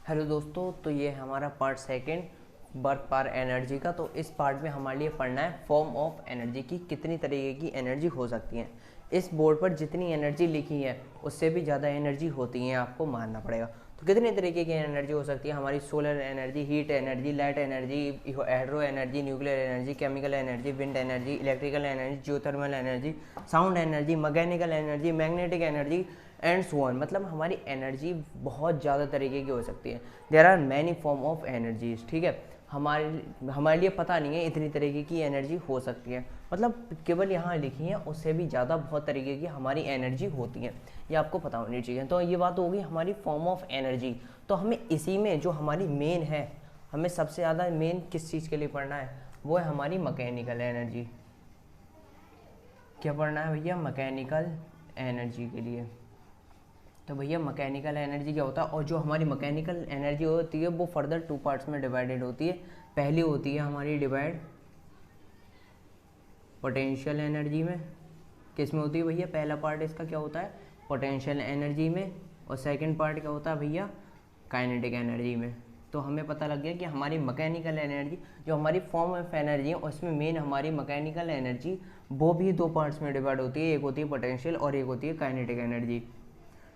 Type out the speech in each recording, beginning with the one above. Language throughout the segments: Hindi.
हेलो दोस्तों, तो ये है हमारा पार्ट सेकंड वर्क पार एनर्जी का। तो इस पार्ट में हमारे लिए पढ़ना है फॉर्म ऑफ एनर्जी की कितनी तरीके की एनर्जी हो सकती है। इस बोर्ड पर जितनी एनर्जी लिखी है उससे भी ज़्यादा एनर्जी होती है, आपको मानना पड़ेगा। तो कितने तरीके की एनर्जी हो सकती है हमारी? Solar energy, heat energy, light energy, hydro energy, nuclear energy, chemical energy, wind energy, electrical energy, geothermal energy, sound energy, mechanical energy, magnetic energy and so on. मतलब हमारी एनर्जी बहुत ज़्यादा तरीके की हो सकती है। There are many form of energies. ठीक है, हमारे लिए पता नहीं है इतनी तरीके की एनर्जी हो सकती है। मतलब केवल यहाँ लिखी है, उससे भी ज़्यादा बहुत तरीके की हमारी एनर्जी होती है, ये आपको पता होनी चाहिए। तो ये बात होगी हमारी फॉर्म ऑफ एनर्जी। तो हमें इसी में जो हमारी मेन है, हमें सबसे ज़्यादा मेन किस चीज़ के लिए पढ़ना है? वो है हमारी मैकेनिकल एनर्जी। क्या पढ़ना है भैया? मैकेनिकल एनर्जी के लिए। तो भैया मैकेनिकल एनर्जी क्या होता है? और जो हमारी मैकेनिकल एनर्जी होती है वो फर्दर टू पार्ट्स में डिवाइडेड होती है। पहली होती है हमारी डिवाइड पोटेंशियल एनर्जी में। किस में होती है भैया? पहला पार्ट इसका क्या होता है? पोटेंशियल एनर्जी में। और सेकंड पार्ट क्या होता है भैया? काइनेटिक एनर्जी में। तो हमें पता लग गया कि हमारी मैकेनिकल एनर्जी, जो हमारी फॉर्म ऑफ एनर्जी है, उसमें मेन हमारी मैकेनिकल एनर्जी वो भी दो पार्ट्स में डिवाइड होती है। एक होती है पोटेंशियल और एक होती है काइनेटिक एनर्जी।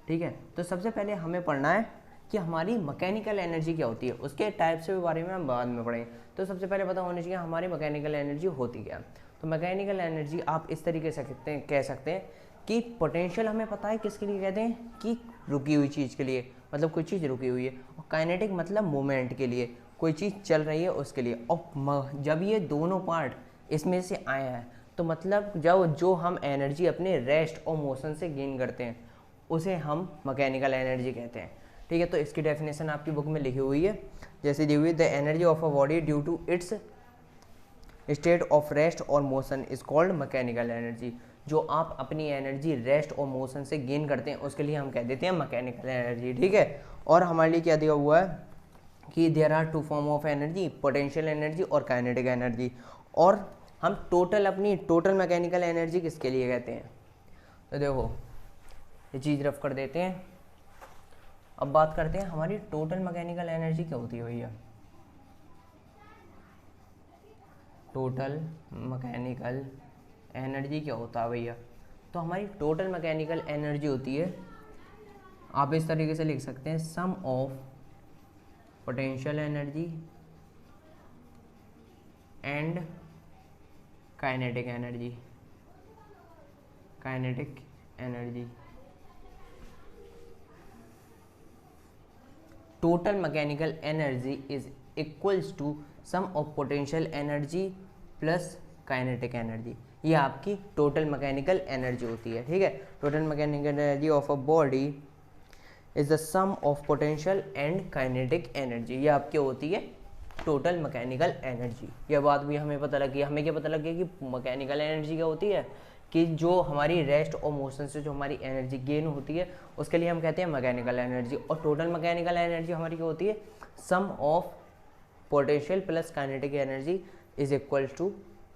ठीक है, तो सबसे पहले हमें पढ़ना है कि हमारी मैकेनिकल एनर्जी क्या होती है। उसके टाइप्स के बारे में हम बाद में पढ़ेंगे। तो सबसे पहले पता होना चाहिए हमारी मैकेनिकल एनर्जी होती क्या। तो मैकेनिकल एनर्जी आप इस तरीके से कह सकते हैं कि पोटेंशियल हमें पता है किसके लिए कहते हैं, कि रुकी हुई चीज़ के लिए, मतलब कोई चीज़ रुकी हुई है। और काइनेटिक मतलब मूवमेंट के लिए, कोई चीज़ चल रही है उसके लिए। और जब ये दोनों पार्ट इसमें से आए हैं तो मतलब जब जो हम एनर्जी अपने रेस्ट और मोशन से गेन करते हैं उसे हम मैकेनिकल एनर्जी कहते हैं। ठीक है, तो इसकी डेफिनेशन आपकी बुक में लिखी हुई है, जैसे दी हुई: the energy of a body due to its state of rest और motion is called mechanical energy. जो आप अपनी एनर्जी रेस्ट और मोशन से गेन करते हैं उसके लिए हम कह देते हैं मैकेनिकल एनर्जी। ठीक है, और हमारे लिए क्या दिया हुआ है कि there are two form of energy, potential energy और काइनेटिक एनर्जी। और हम अपनी टोटल मैकेनिकल एनर्जी किसके लिए कहते हैं? तो देखो ये चीज़ रफ कर देते हैं। अब बात करते हैं हमारी टोटल मैकेनिकल एनर्जी क्या होती है भैया। टोटल मैकेनिकल एनर्जी क्या होता है भैया? तो हमारी टोटल मैकेनिकल एनर्जी होती है, आप इस तरीके से लिख सकते हैं, sum of potential energy and kinetic energy. Kinetic energy, total mechanical energy is equals to sum of potential energy plus kinetic energy. ये आपकी टोटल मैकेनिकल एनर्जी होती है। ठीक है, total mechanical energy of a body is the sum of potential and kinetic energy. ये आपकी होती है टोटल मैकेनिकल एनर्जी। यह बात भी हमें पता लगी। हमें क्या पता लग गया कि मैकेनिकल एनर्जी क्या होती है, कि जो हमारी रेस्ट और मोशन से जो हमारी एनर्जी गेन होती है उसके लिए हम कहते हैं मैकेनिकल एनर्जी। और टोटल मैकेनिकल एनर्जी हमारी क्या होती है? Sum of potential plus kinetic energy is equal to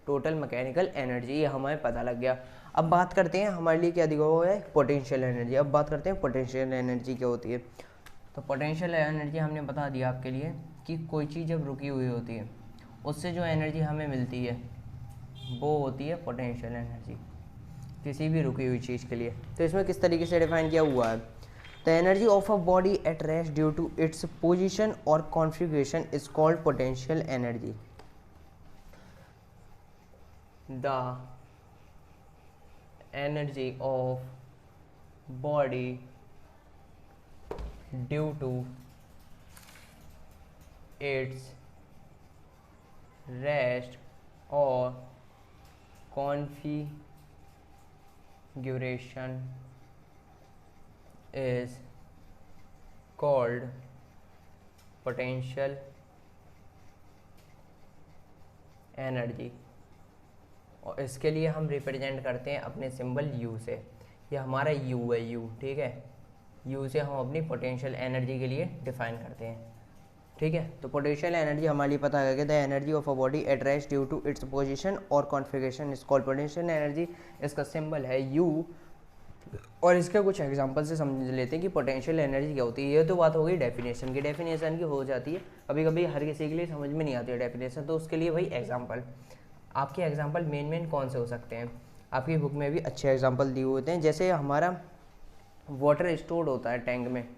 total mechanical energy. ये हमें पता लग गया। अब बात करते हैं हमारे लिए क्या दिया हुआ है, पोटेंशियल एनर्जी। अब बात करते हैं पोटेंशियल एनर्जी क्या होती है। तो पोटेंशियल एनर्जी हमने बता दिया आपके लिए कि कोई चीज़ जब रुकी हुई होती है उससे जो एनर्जी हमें मिलती है वो होती है पोटेंशियल एनर्जी, किसी भी रुकी हुई चीज़ के लिए। तो इसमें किस तरीके से डिफाइन किया हुआ है? The energy of a body at rest due to its position और configuration is called potential energy. The energy of body due to its rest और configuration is called potential energy। और इसके लिए हम रिप्रेजेंट करते हैं अपने सिंबल U से। ये हमारा U है, U। ठीक है, U से हम अपनी पोटेंशियल एनर्जी के लिए डिफाइन करते हैं। ठीक है, तो पोटेंशियल एनर्जी हमारे लिए पता है कि the energy of a body at rest due to its position और configuration is called potential energy. इसका सिंबल है U। और इसके कुछ एग्जांपल से समझ लेते हैं कि पोटेंशियल एनर्जी क्या होती है। ये तो बात हो गई डेफिनेशन की, डेफिनेशन की हो जाती है, कभी कभी हर किसी के लिए समझ में नहीं आती है डेफिनेशन, तो उसके लिए भाई एग्जांपल, आपके एग्जांपल मेन कौन से हो सकते हैं, आपकी बुक में भी अच्छे एग्जांपल दिए होते हैं। जैसे हमारा वाटर स्टोर्ड होता है टैंक में,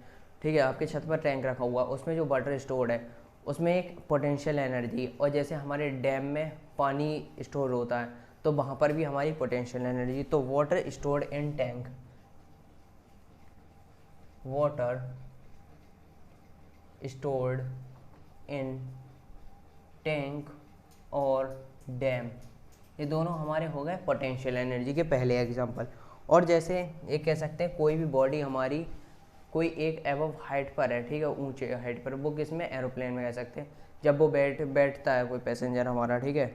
ठीक है, आपके छत पर टैंक रखा हुआ, उसमें जो वाटर स्टोर्ड है उसमें एक पोटेंशियल एनर्जी, और जैसे हमारे डैम में पानी स्टोर होता है तो वहाँ पर भी हमारी पोटेंशियल एनर्जी। तो water stored in tank, water stored in tank और डैम, ये दोनों हमारे हो गए पोटेंशियल एनर्जी के पहले एग्जांपल। और जैसे ये कह सकते हैं कोई भी बॉडी हमारी कोई एक एबव हाइट पर है, ठीक है, ऊंचे हाइट पर, वो किस में, एरोप्लेन में कह सकते हैं। जब वो बैठता है कोई पैसेंजर हमारा, ठीक है,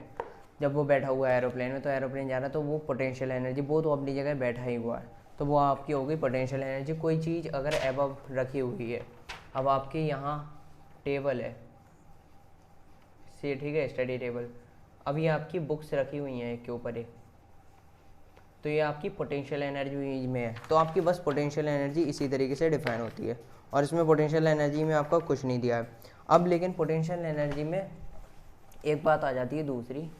जब वो बैठा हुआ है एरोप्लेन में, तो एरोप्लेन जा रहा है तो वो पोटेंशियल एनर्जी, वो तो अपनी जगह बैठा ही हुआ है, तो वो आपकी हो गई पोटेंशियल एनर्जी। कोई चीज़ अगर एबव रखी हुई है, अब आपके यहाँ टेबल है से, ठीक है, स्टडी टेबल, अब ये आपकी बुक्स रखी हुई हैं एक के ऊपर एक, तो ये आपकी पोटेंशियल एनर्जी में है। तो आपकी बस पोटेंशियल एनर्जी इसी तरीके से डिफाइन होती है, और इसमें पोटेंशियल एनर्जी में आपका कुछ नहीं दिया है। अब लेकिन पोटेंशियल एनर्जी में एक बात आ जाती है दूसरी,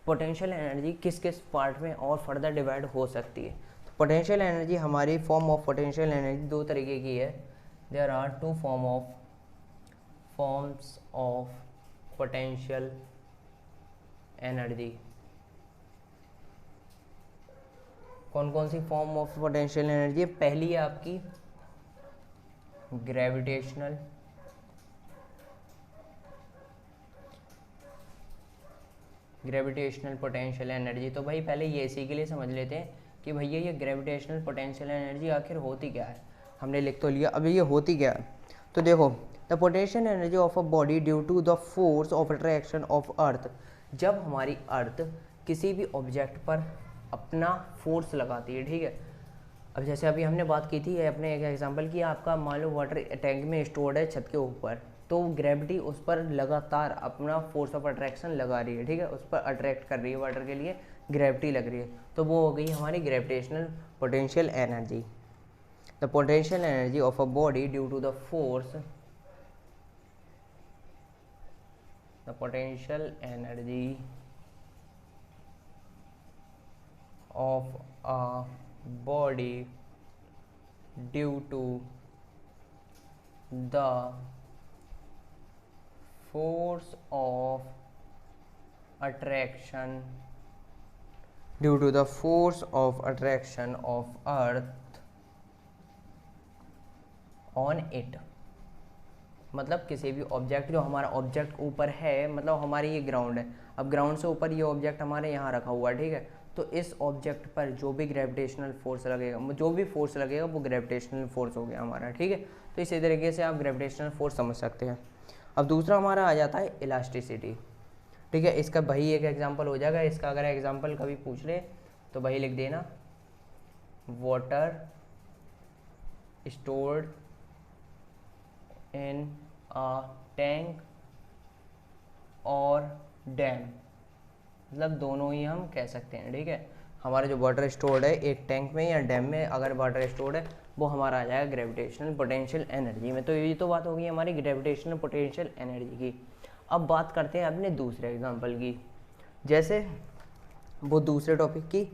पोटेंशियल एनर्जी किस किस पार्ट में और फर्दर डिवाइड हो सकती है। तो पोटेंशियल एनर्जी, हमारी फॉर्म ऑफ पोटेंशियल एनर्जी दो तरीके की है। There are two forms of potential energy. कौन कौन सी फॉर्म ऑफ पोटेंशियल एनर्जी है? पहली है आपकी ग्रेविटेशनल पोटेंशियल एनर्जी। तो भाई पहले ये इसी के लिए समझ लेते हैं कि भैया ये ग्रेविटेशनल पोटेंशियल एनर्जी आखिर होती क्या है। हमने लिख तो लिया, अभी ये होती क्या है। तो देखो, the potential energy of a body due to the force of attraction of earth. जब हमारी अर्थ किसी भी ऑब्जेक्ट पर अपना फोर्स लगाती है, ठीक है, अब जैसे अभी हमने बात की थी अपने एक एग्जांपल की, आपका मान लो वाटर टैंक में स्टोर्ड है छत के ऊपर, तो ग्रेविटी उस पर लगातार अपना फोर्स ऑफ अट्रैक्शन लगा रही है, ठीक है, उस पर अट्रैक्ट कर रही है, वाटर के लिए ग्रेविटी लग रही है, तो वो हो गई हमारी gravitational potential energy. The potential energy of a body due to the force, the potential energy of a body due to the force of attraction of earth on it। मतलब किसी भी ऑब्जेक्ट, जो हमारा ऑब्जेक्ट ऊपर है, मतलब हमारी ये ग्राउंड है, अब ग्राउंड से ऊपर ये ऑब्जेक्ट हमारे यहाँ रखा हुआ है, ठीक है, तो इस ऑब्जेक्ट पर जो भी ग्रेविटेशनल फोर्स लगेगा, जो भी फोर्स लगेगा वो ग्रेविटेशनल फोर्स हो गया हमारा, ठीक है। तो इसी तरीके से आप ग्रेविटेशनल फोर्स समझ सकते हैं। अब दूसरा हमारा आ जाता है इलास्टिसिटी, ठीक है, इसका भाई एक एग्जांपल हो जाएगा। इसका अगर एग्जांपल कभी पूछ ले तो भाई लिख देना, water stored in a tank और डैम, मतलब दोनों ही हम कह सकते हैं, ठीक है। हमारा जो वाटर स्टोर्ड है एक टैंक में या डैम में, अगर वाटर स्टोर्ड है वो हमारा आ जाएगा ग्रेविटेशनल पोटेंशियल एनर्जी में। तो ये तो बात होगी हमारी ग्रेविटेशनल पोटेंशियल एनर्जी की। अब बात करते हैं अपने दूसरे एग्जांपल की, जैसे वो दूसरे टॉपिक की,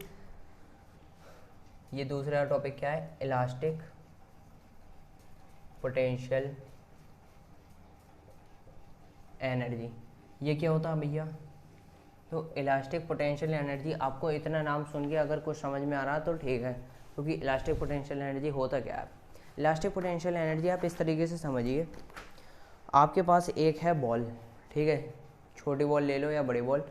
ये दूसरा टॉपिक क्या है, इलास्टिक पोटेंशियल एनर्जी। ये क्या होता है भैया? तो इलास्टिक पोटेंशियल एनर्जी, आपको इतना नाम सुन के अगर कुछ समझ में आ रहा तो ठीक है, क्योंकि इलास्टिक पोटेंशियल एनर्जी होता क्या है। इलास्टिक पोटेंशियल एनर्जी आप इस तरीके से समझिए, आपके पास एक है बॉल, ठीक है, छोटी बॉल ले लो या बड़ी बॉल,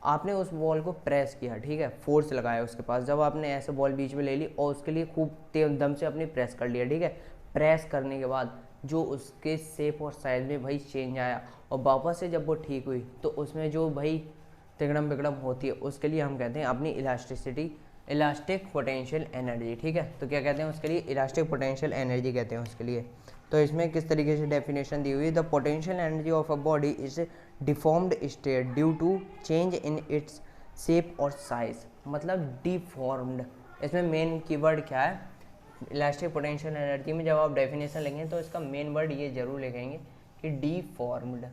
आपने उस बॉल को प्रेस किया, ठीक है, फोर्स लगाया उसके पास, जब आपने ऐसे बॉल बीच में ले ली और उसके लिए खूब तेज दम से अपनी प्रेस कर लिया, ठीक है, प्रेस करने के बाद जो उसके शेप और साइज में भाई चेंज आया, और वापस से जब वो ठीक हुई तो उसमें जो भाई तिगड़म बिगड़म होती है, उसके लिए हम कहते हैं अपनी इलास्टिसिटी, इलास्टिक पोटेंशियल एनर्जी, ठीक है। तो क्या कहते हैं उसके लिए? इलास्टिक पोटेंशियल एनर्जी कहते हैं उसके लिए। तो इसमें किस तरीके से डेफिनेशन दी हुई है, the potential energy of a body is deformed state due to change in its shape और साइज, मतलब डिफॉर्म्ड, इसमें मेन कीवर्ड क्या है, इलास्टिक पोटेंशियल एनर्जी में जब आप डेफिनेशन लिखेंगे तो इसका मेन वर्ड ये जरूर लिखेंगे कि डीफॉर्म्ड,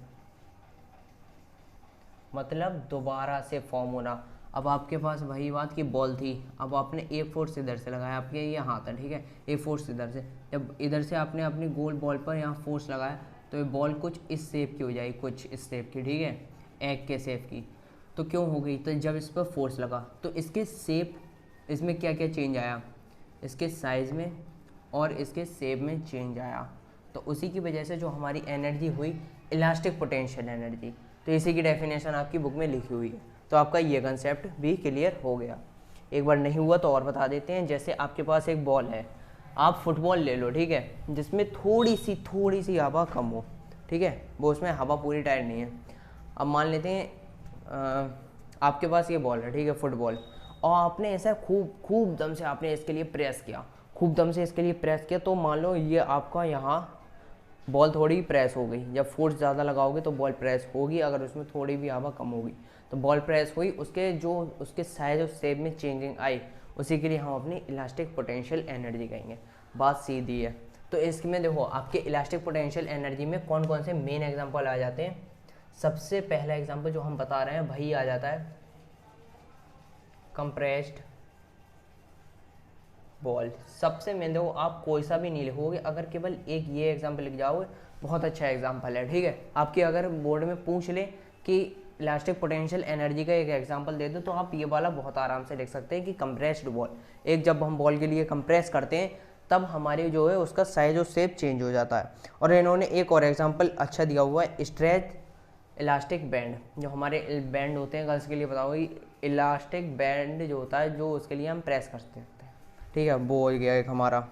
मतलब दोबारा से फॉर्म होना। अब आपके पास वही बात की बॉल थी, अब आपने एक फोर्स इधर से लगाया, आपके ये हाथ है, ठीक है, एक फोर्स इधर से, जब इधर से आपने अपनी गोल बॉल पर यहाँ फोर्स लगाया तो ये बॉल कुछ इस शेप की हो जाएगी, कुछ इस शेप की, ठीक है, एग के शेप की। तो क्यों हो गई, तो जब इस पर फोर्स लगा तो इसके शेप, इसमें क्या क्या चेंज आया, इसके साइज़ में और इसके शेप में चेंज आया। तो उसी की वजह से जो हमारी एनर्जी हुई इलास्टिक पोटेंशियल एनर्जी। तो इसी की डेफिनेशन आपकी बुक में लिखी हुई है। तो आपका ये कंसेप्ट भी क्लियर हो गया। एक बार नहीं हुआ तो और बता देते हैं। जैसे आपके पास एक बॉल है, आप फुटबॉल ले लो, ठीक है, जिसमें थोड़ी सी हवा कम हो, ठीक है, वो उसमें हवा पूरी टाइट नहीं है। अब मान लेते हैं आपके पास ये बॉल है, ठीक है, फुटबॉल, और आपने ऐसा खूब दम से आपने इसके लिए प्रेस किया, खूब दम से इसके लिए प्रेस किया, तो मान लो ये आपका यहाँ बॉल थोड़ी प्रेस हो गई। जब फोर्स ज़्यादा लगाओगे तो बॉल प्रेस होगी, अगर उसमें थोड़ी भी हवा कम होगी तो बॉल प्रेस हुई, उसके साइज और शेप में चेंजिंग आई, उसी के लिए हम अपनी इलास्टिक पोटेंशियल एनर्जी कहेंगे। बात सीधी है। तो इसमें देखो आपके इलास्टिक पोटेंशियल एनर्जी में कौन कौन से मेन एग्जाम्पल आ जाते हैं। सबसे पहला एग्जाम्पल जो हम बता रहे हैं वही आ जाता है कंप्रेस्ड बॉल। सबसे मेन देखो, आप कोई सा भी नहीं लिखोगे, अगर केवल एक ये एग्जाम्पल लिख जाओगे, बहुत अच्छा एग्जाम्पल है, ठीक है। आपके अगर बोर्ड में पूछ ले कि इलास्टिक पोटेंशियल एनर्जी का एक एग्जाम्पल दे दो, तो आप ये वाला बहुत आराम से लिख सकते हैं कि कंप्रेस्ड बॉल। एक जब हम बॉल के लिए कंप्रेस करते हैं तब हमारी जो है उसका साइज और शेप चेंज हो जाता है। और इन्होंने एक और एग्जाम्पल अच्छा दिया हुआ है, स्ट्रेच इलास्टिक बैंड। जो हमारे बैंड होते हैं गर्ल्स के लिए बताओ, इलास्टिक बैंड जो होता है, जो उसके लिए हम प्रेस करते हैं, ठीक है, वो हो गया एक हमारा।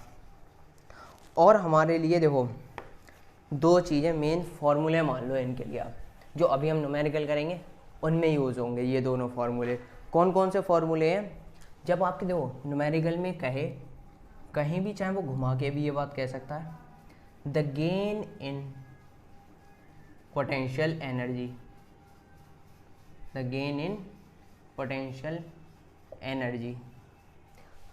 और हमारे लिए देखो दो चीज़ें मेन फार्मूले मान लो इनके लिए, आप जो अभी हम न्यूमेरिकल करेंगे उनमें यूज़ होंगे ये दोनों फार्मूले। कौन कौन से फार्मूले हैं, जब आपके देखो न्यूमेरिकल में कहे कहीं भी, चाहे वो घुमा के भी ये बात कह सकता है, the gain in potential energy, the gain in potential energy,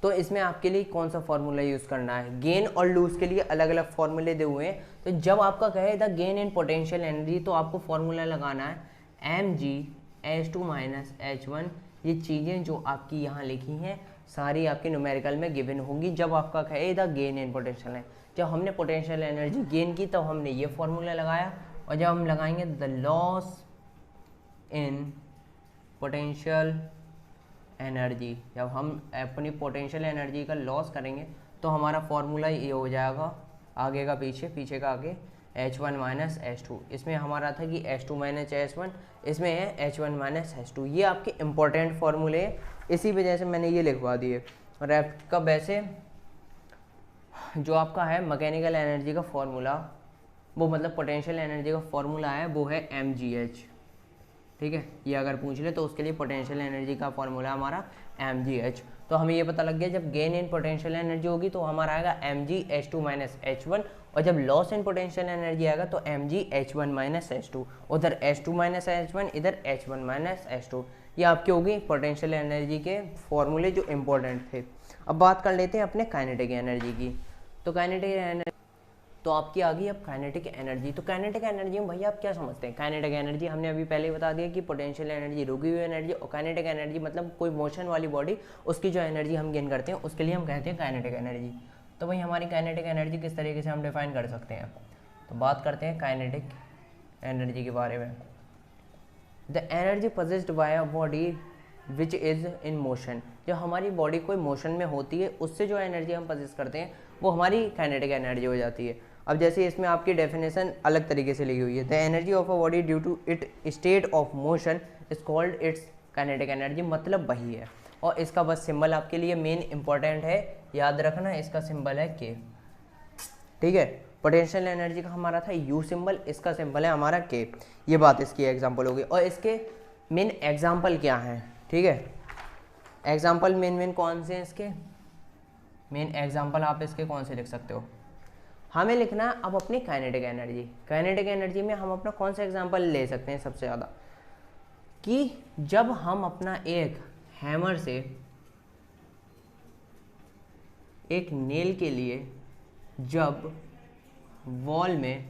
तो इसमें आपके लिए कौन सा फॉर्मूला यूज़ करना है। गेन और लूज के लिए अलग अलग फॉर्मूले दे हुए हैं। तो जब आपका कहे the gain in potential energy, तो आपको फॉर्मूला लगाना है mg(h2 - h1)। ये चीज़ें जो आपकी यहाँ लिखी हैं सारी आपके न्यूमेरिकल में गिवन होंगी जब आपका कहे द गेन इन पोटेंशियल है। जब हमने पोटेंशियल एनर्जी गेन की तब हमने ये फॉर्मूला लगाया, और जब हम लगाएंगे the loss in potential energy, जब हम अपनी पोटेंशियल एनर्जी का लॉस करेंगे तो हमारा फॉर्मूला ये हो जाएगा, आगे का पीछे, पीछे का आगे, h1 - h2। इसमें हमारा था कि h2 - h1, इसमें है h1 - h2। ये आपके इम्पोर्टेंट फॉर्मूले हैं, इसी वजह से मैंने ये लिखवा दिए। और आपका वैसे जो आपका है मैकेनिकल एनर्जी का फॉर्मूला, वो मतलब पोटेंशियल एनर्जी का फॉर्मूला है, वो है mgh, ठीक है। ये अगर पूछ ले तो उसके लिए पोटेंशियल एनर्जी का फॉर्मूला हमारा mgh। तो हमें ये पता लग गया जब गेन इन पोटेंशियल एनर्जी होगी तो हमारा आएगा mgh2 - h1, और जब लॉस इन पोटेंशियल एनर्जी आएगा तो mgh1 - h2। उधर h2 - h1, इधर h1 - h2। ये आपके होगी पोटेंशियल एनर्जी के फॉर्मूले जो इम्पोर्टेंट थे। अब बात कर लेते हैं अपने काइनेटिक एनर्जी की। तो काइनेटिक एनर्जी तो आपकी आ गई अब काइनेटिक एनर्जी। तो काइनेटिक एनर्जी में भैया आप क्या समझते हैं। काइनेटिक एनर्जी हमने अभी पहले ही बता दिया कि पोटेंशियल एनर्जी, रुकी हुई एनर्जी, और काइनेटिक एनर्जी मतलब कोई मोशन वाली बॉडी, उसकी जो एनर्जी हम गेन करते हैं उसके लिए हम कहते हैं काइनेटिक एनर्जी। तो भाई हमारी काइनेटिक एनर्जी किस तरीके से हम डिफाइन कर सकते हैं। तो बात करते हैं काइनेटिक एनर्जी के बारे में। The energy possessed by a body which is in motion. जब हमारी बॉडी कोई मोशन में होती है उससे जो एनर्जी हम पोजेस करते हैं वो हमारी काइनेटिक एनर्जी हो जाती है। अब जैसे इसमें आपकी डेफिनेशन अलग तरीके से लिखी हुई है, the energy of a body due to it state of motion is called its kinetic energy, मतलब वही है। और इसका बस सिंबल आपके लिए मेन इंपॉर्टेंट है, याद रखना, इसका सिंबल है के, ठीक है। पोटेंशियल एनर्जी का हमारा था यू सिंबल, इसका सिंबल है हमारा के। ये बात इसकी एग्जाम्पल होगी। और इसके मेन एग्जाम्पल क्या हैं, ठीक है, एग्जाम्पल मेन कौन से हैं इसके, मेन एग्जाम्पल आप इसके कौन से लिख सकते हो। हमें लिखना है अब अपनी काइनेटिक एनर्जी। काइनेटिक एनर्जी में हम अपना कौन सा एग्जाम्पल ले सकते हैं सबसे ज़्यादा, कि जब हम अपना एक हैमर से एक नेल के लिए जब वॉल में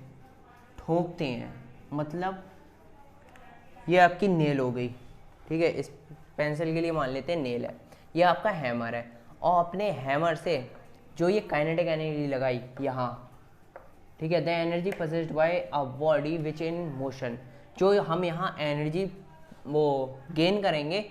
ठोकते हैं, मतलब ये आपकी नेल हो गई, ठीक है, इस पेंसिल के लिए मान लेते हैं नेल है, ये आपका हैमर है, और अपने हैमर से जो ये काइनेटिक एनर्जी लगाई यहाँ, ठीक है, the energy possessed by a body which in motion, जो हम यहाँ एनर्जी वो गेन करेंगे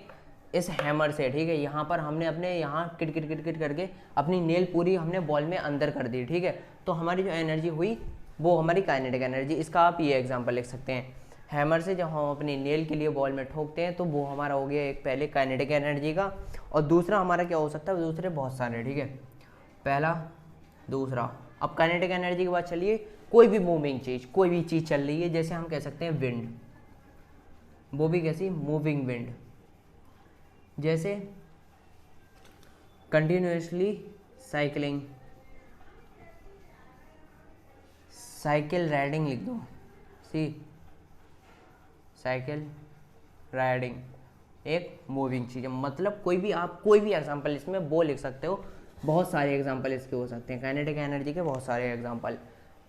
इस हैमर से, ठीक है, यहाँ पर हमने अपने यहाँ किट किट किट किट करके अपनी नेल पूरी हमने बॉल में अंदर कर दी, ठीक है, तो हमारी जो एनर्जी हुई वो हमारी काइनेटिक एनर्जी। इसका आप ये एग्जांपल लिख सकते हैं, हैमर से जब हम अपनी नेल के लिए बॉल में ठोकते हैं तो वो हमारा हो गया एक पहले काइनेटिक एनर्जी का, और दूसरा हमारा क्या हो सकता है, दूसरे बहुत सारे, ठीक है, पहला दूसरा। अब काइनेटिक एनर्जी के बाद चलिए कोई भी मूविंग चीज़, कोई भी चीज़ चल रही है, जैसे हम कह सकते हैं विंड, वो भी कैसी, मूविंग विंड, जैसे कंटिन्यूसली साइकिलिंग, साइकिल राइडिंग लिख दो, सी साइकिल राइडिंग एक मूविंग चीज़ है, मतलब कोई भी आप कोई भी एग्जांपल इसमें वो लिख सकते हो, बहुत सारे एग्जांपल इसके हो सकते हैं काइनेटिक एनर्जी के, बहुत सारे एग्जांपल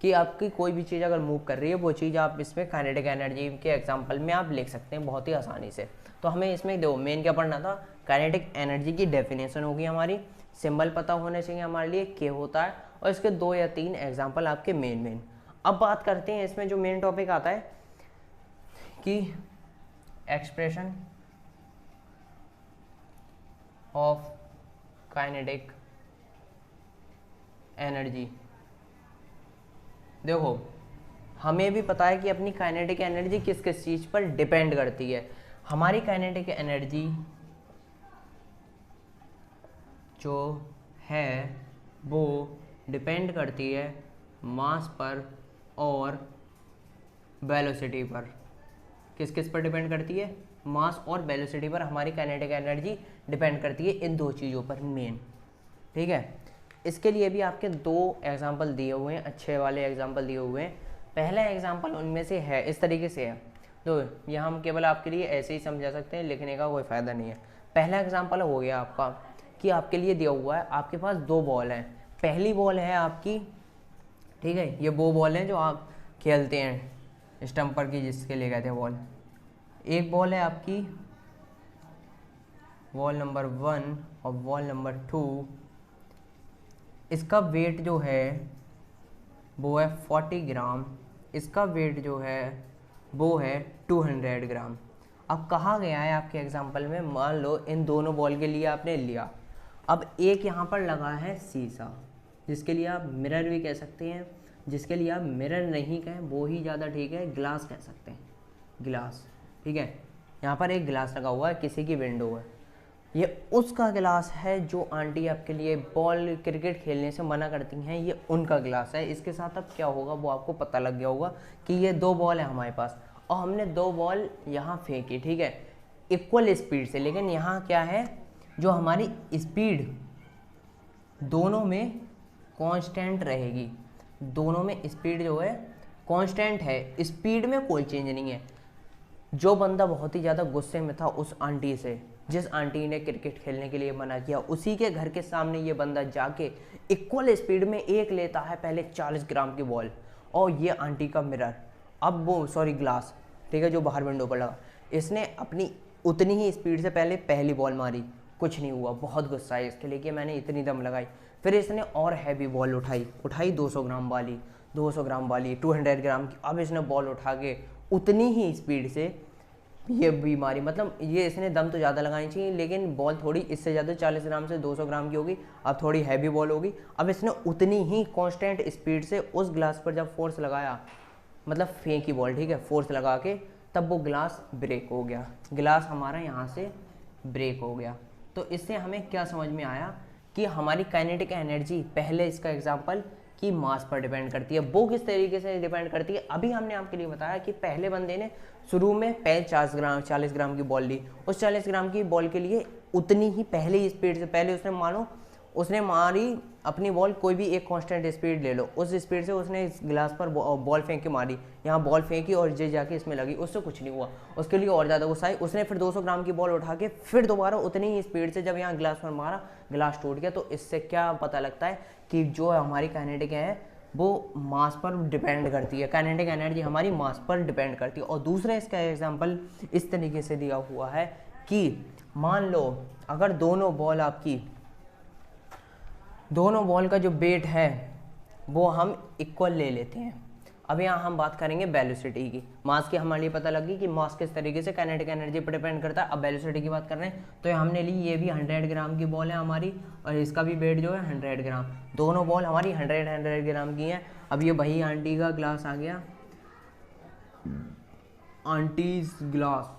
कि आपकी कोई भी चीज़ अगर मूव कर रही है वो चीज़ आप इसमें काइनेटिक एनर्जी के एग्जांपल में आप लिख सकते हैं बहुत ही आसानी से। तो हमें इसमें दो मेन क्या पढ़ना था, काइनेटिक एनर्जी की डेफिनेशन होगी हमारी, सिंबल पता होने चाहिए हमारे लिए क्या होता है, और इसके 2 या 3 एग्जाम्पल आपके मेन। अब बात करते हैं इसमें जो मेन टॉपिक आता है कि एक्सप्रेशन ऑफ काइनेटिक एनर्जी। देखो हमें भी पता है कि अपनी काइनेटिक एनर्जी किस किस चीज़ पर डिपेंड करती है। हमारी काइनेटिक एनर्जी जो है वो डिपेंड करती है मास पर और वेलोसिटी पर। किस किस पर डिपेंड करती है, मास और वेलोसिटी पर हमारी काइनेटिक एनर्जी डिपेंड करती है, इन 2 चीज़ों पर मेन, ठीक है। इसके लिए भी आपके 2 एग्जाम्पल दिए हुए हैं, अच्छे वाले एग्जाम्पल दिए हुए हैं। पहला एग्जाम्पल उनमें से है, इस तरीके से है, तो यह हम केवल आपके लिए ऐसे ही समझा सकते हैं, लिखने का कोई फ़ायदा नहीं है। पहला एग्जाम्पल हो गया आपका कि आपके लिए दिया हुआ है, आपके पास 2 बॉल हैं, पहली बॉल है आपकी, ठीक है, ये वो बॉल हैं जो आप खेलते हैं स्टम्पर की, जिसके लिए गए थे बॉल। एक बॉल है आपकी बॉल नंबर 1 और बॉल नंबर 2, इसका वेट जो है वो है 40 ग्राम, इसका वेट जो है वो है 200 ग्राम। अब कहा गया है आपके एग्जाम्पल में, मान लो इन दोनों बॉल के लिए आपने लिया, अब एक यहाँ पर लगा है शीशा, जिसके लिए आप मिरर भी कह सकते हैं, जिसके लिए आप मिरर नहीं कहें वो ही ज़्यादा ठीक है, ग्लास कह सकते हैं, गिलास, ठीक है। यहाँ पर एक गिलास लगा हुआ है, किसी की विंडो है, ये उसका गिलास है जो आंटी आपके लिए बॉल क्रिकेट खेलने से मना करती हैं, ये उनका गिलास है। इसके साथ अब क्या होगा वो आपको पता लग गया होगा कि ये 2 बॉल है हमारे पास, और हमने 2 बॉल यहाँ फेंकी, ठीक है, इक्वल स्पीड से, लेकिन यहाँ क्या है, जो हमारी स्पीड दोनों में कांस्टेंट रहेगी, दोनों में स्पीड जो है कांस्टेंट है, स्पीड में कोई चेंज नहीं है। जो बंदा बहुत ही ज़्यादा गुस्से में था उस आंटी से, जिस आंटी ने क्रिकेट खेलने के लिए मना किया, उसी के घर के सामने ये बंदा जाके इक्वल स्पीड में एक लेता है पहले 40 ग्राम की बॉल, और ये आंटी का मिरर, अब वो सॉरी ग्लास, ठीक है, जो बाहर विंडो पर लगा, इसने अपनी उतनी ही स्पीड से पहले पहली बॉल मारी, कुछ नहीं हुआ, बहुत गुस्सा है इसके लिए कि मैंने इतनी दम लगाई। फिर इसने और हैवी बॉल उठाई 200 ग्राम वाली, 200 ग्राम की, अब इसने बॉल उठा के उतनी ही स्पीड से ये भी मारी, मतलब ये इसने दम तो ज़्यादा लगानी चाहिए, लेकिन बॉल थोड़ी इससे ज़्यादा 40 ग्राम से 200 ग्राम की होगी, अब थोड़ी हैवी बॉल होगी। अब इसने उतनी ही कांस्टेंट स्पीड से उस ग्लास पर जब फोर्स लगाया, मतलब फेंकी बॉल, ठीक है, फोर्स लगा के, तब वो ग्लास ब्रेक हो गया, ग्लास हमारा यहाँ से ब्रेक हो गया। तो इससे हमें क्या समझ में आया कि हमारी काइनेटिक एनर्जी, पहले इसका एग्जाम्पल कि मास पर डिपेंड करती है, वो किस तरीके से डिपेंड करती है। अभी हमने आपके लिए बताया कि पहले बंदे ने शुरू में पहले 40 ग्राम की बॉल ली, उस 40 ग्राम की बॉल के लिए उतनी ही पहले ही स्पीड से, पहले उसने मानो उसने मारी अपनी बॉल, कोई भी एक कांस्टेंट स्पीड ले लो, उस स्पीड से उसने इस गिलास पर बॉल फेंक के मारी, यहाँ बॉल फेंकी और ये जाके इसमें लगी, उससे कुछ नहीं हुआ, उसके लिए और ज़्यादा गुस्सा आई, उसने फिर 200 ग्राम की बॉल उठा के फिर दोबारा उतनी ही स्पीड से जब यहाँ गिलास पर मारा, गिलास टूट गया। तो इससे क्या पता लगता है कि जो हमारी काइनेटिक है वो मास पर डिपेंड करती है, काइनेटिक एनर्जी हमारी मास पर डिपेंड करती है। और दूसरा इसका एग्जांपल इस तरीके से दिया हुआ है कि मान लो अगर दोनों बॉल का जो वेट है वो हम इक्वल ले लेते हैं। अब यहाँ हम बात करेंगे वेलोसिटी की। मास की हमारे लिए पता लगी कि मास किस तरीके से काइनेटिक एनर्जी पर डिपेंड करता है। अब वेलोसिटी की बात कर रहे हैं तो हमने ली, ये भी 100 ग्राम की बॉल है हमारी और इसका भी वेट जो है 100 ग्राम, दोनों बॉल हमारी 100 ग्राम की हैं। अब ये वही आंटी का ग्लास आ गया, आंटीज ग्लास,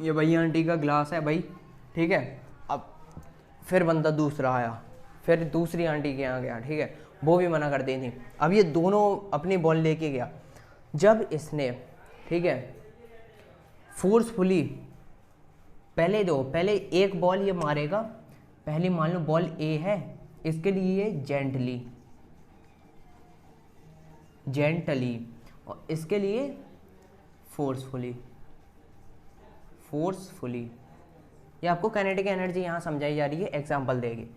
ये वही आंटी का ग्लास है भाई, ठीक है। अब फिर बंदा दूसरा आया, फिर दूसरी आंटी के यहाँ गया, ठीक है, वो भी मना कर दी थी। अब ये दोनों अपनी बॉल लेके गया, जब इसने, ठीक है, फोर्सफुली पहले एक बॉल ये मारेगा, पहली मान लो बॉल ए है, इसके लिए जेंटली और इसके लिए फोर्सफुली। ये आपको काइनेटिक एनर्जी यहाँ समझाई जा रही है, एग्जांपल देगी।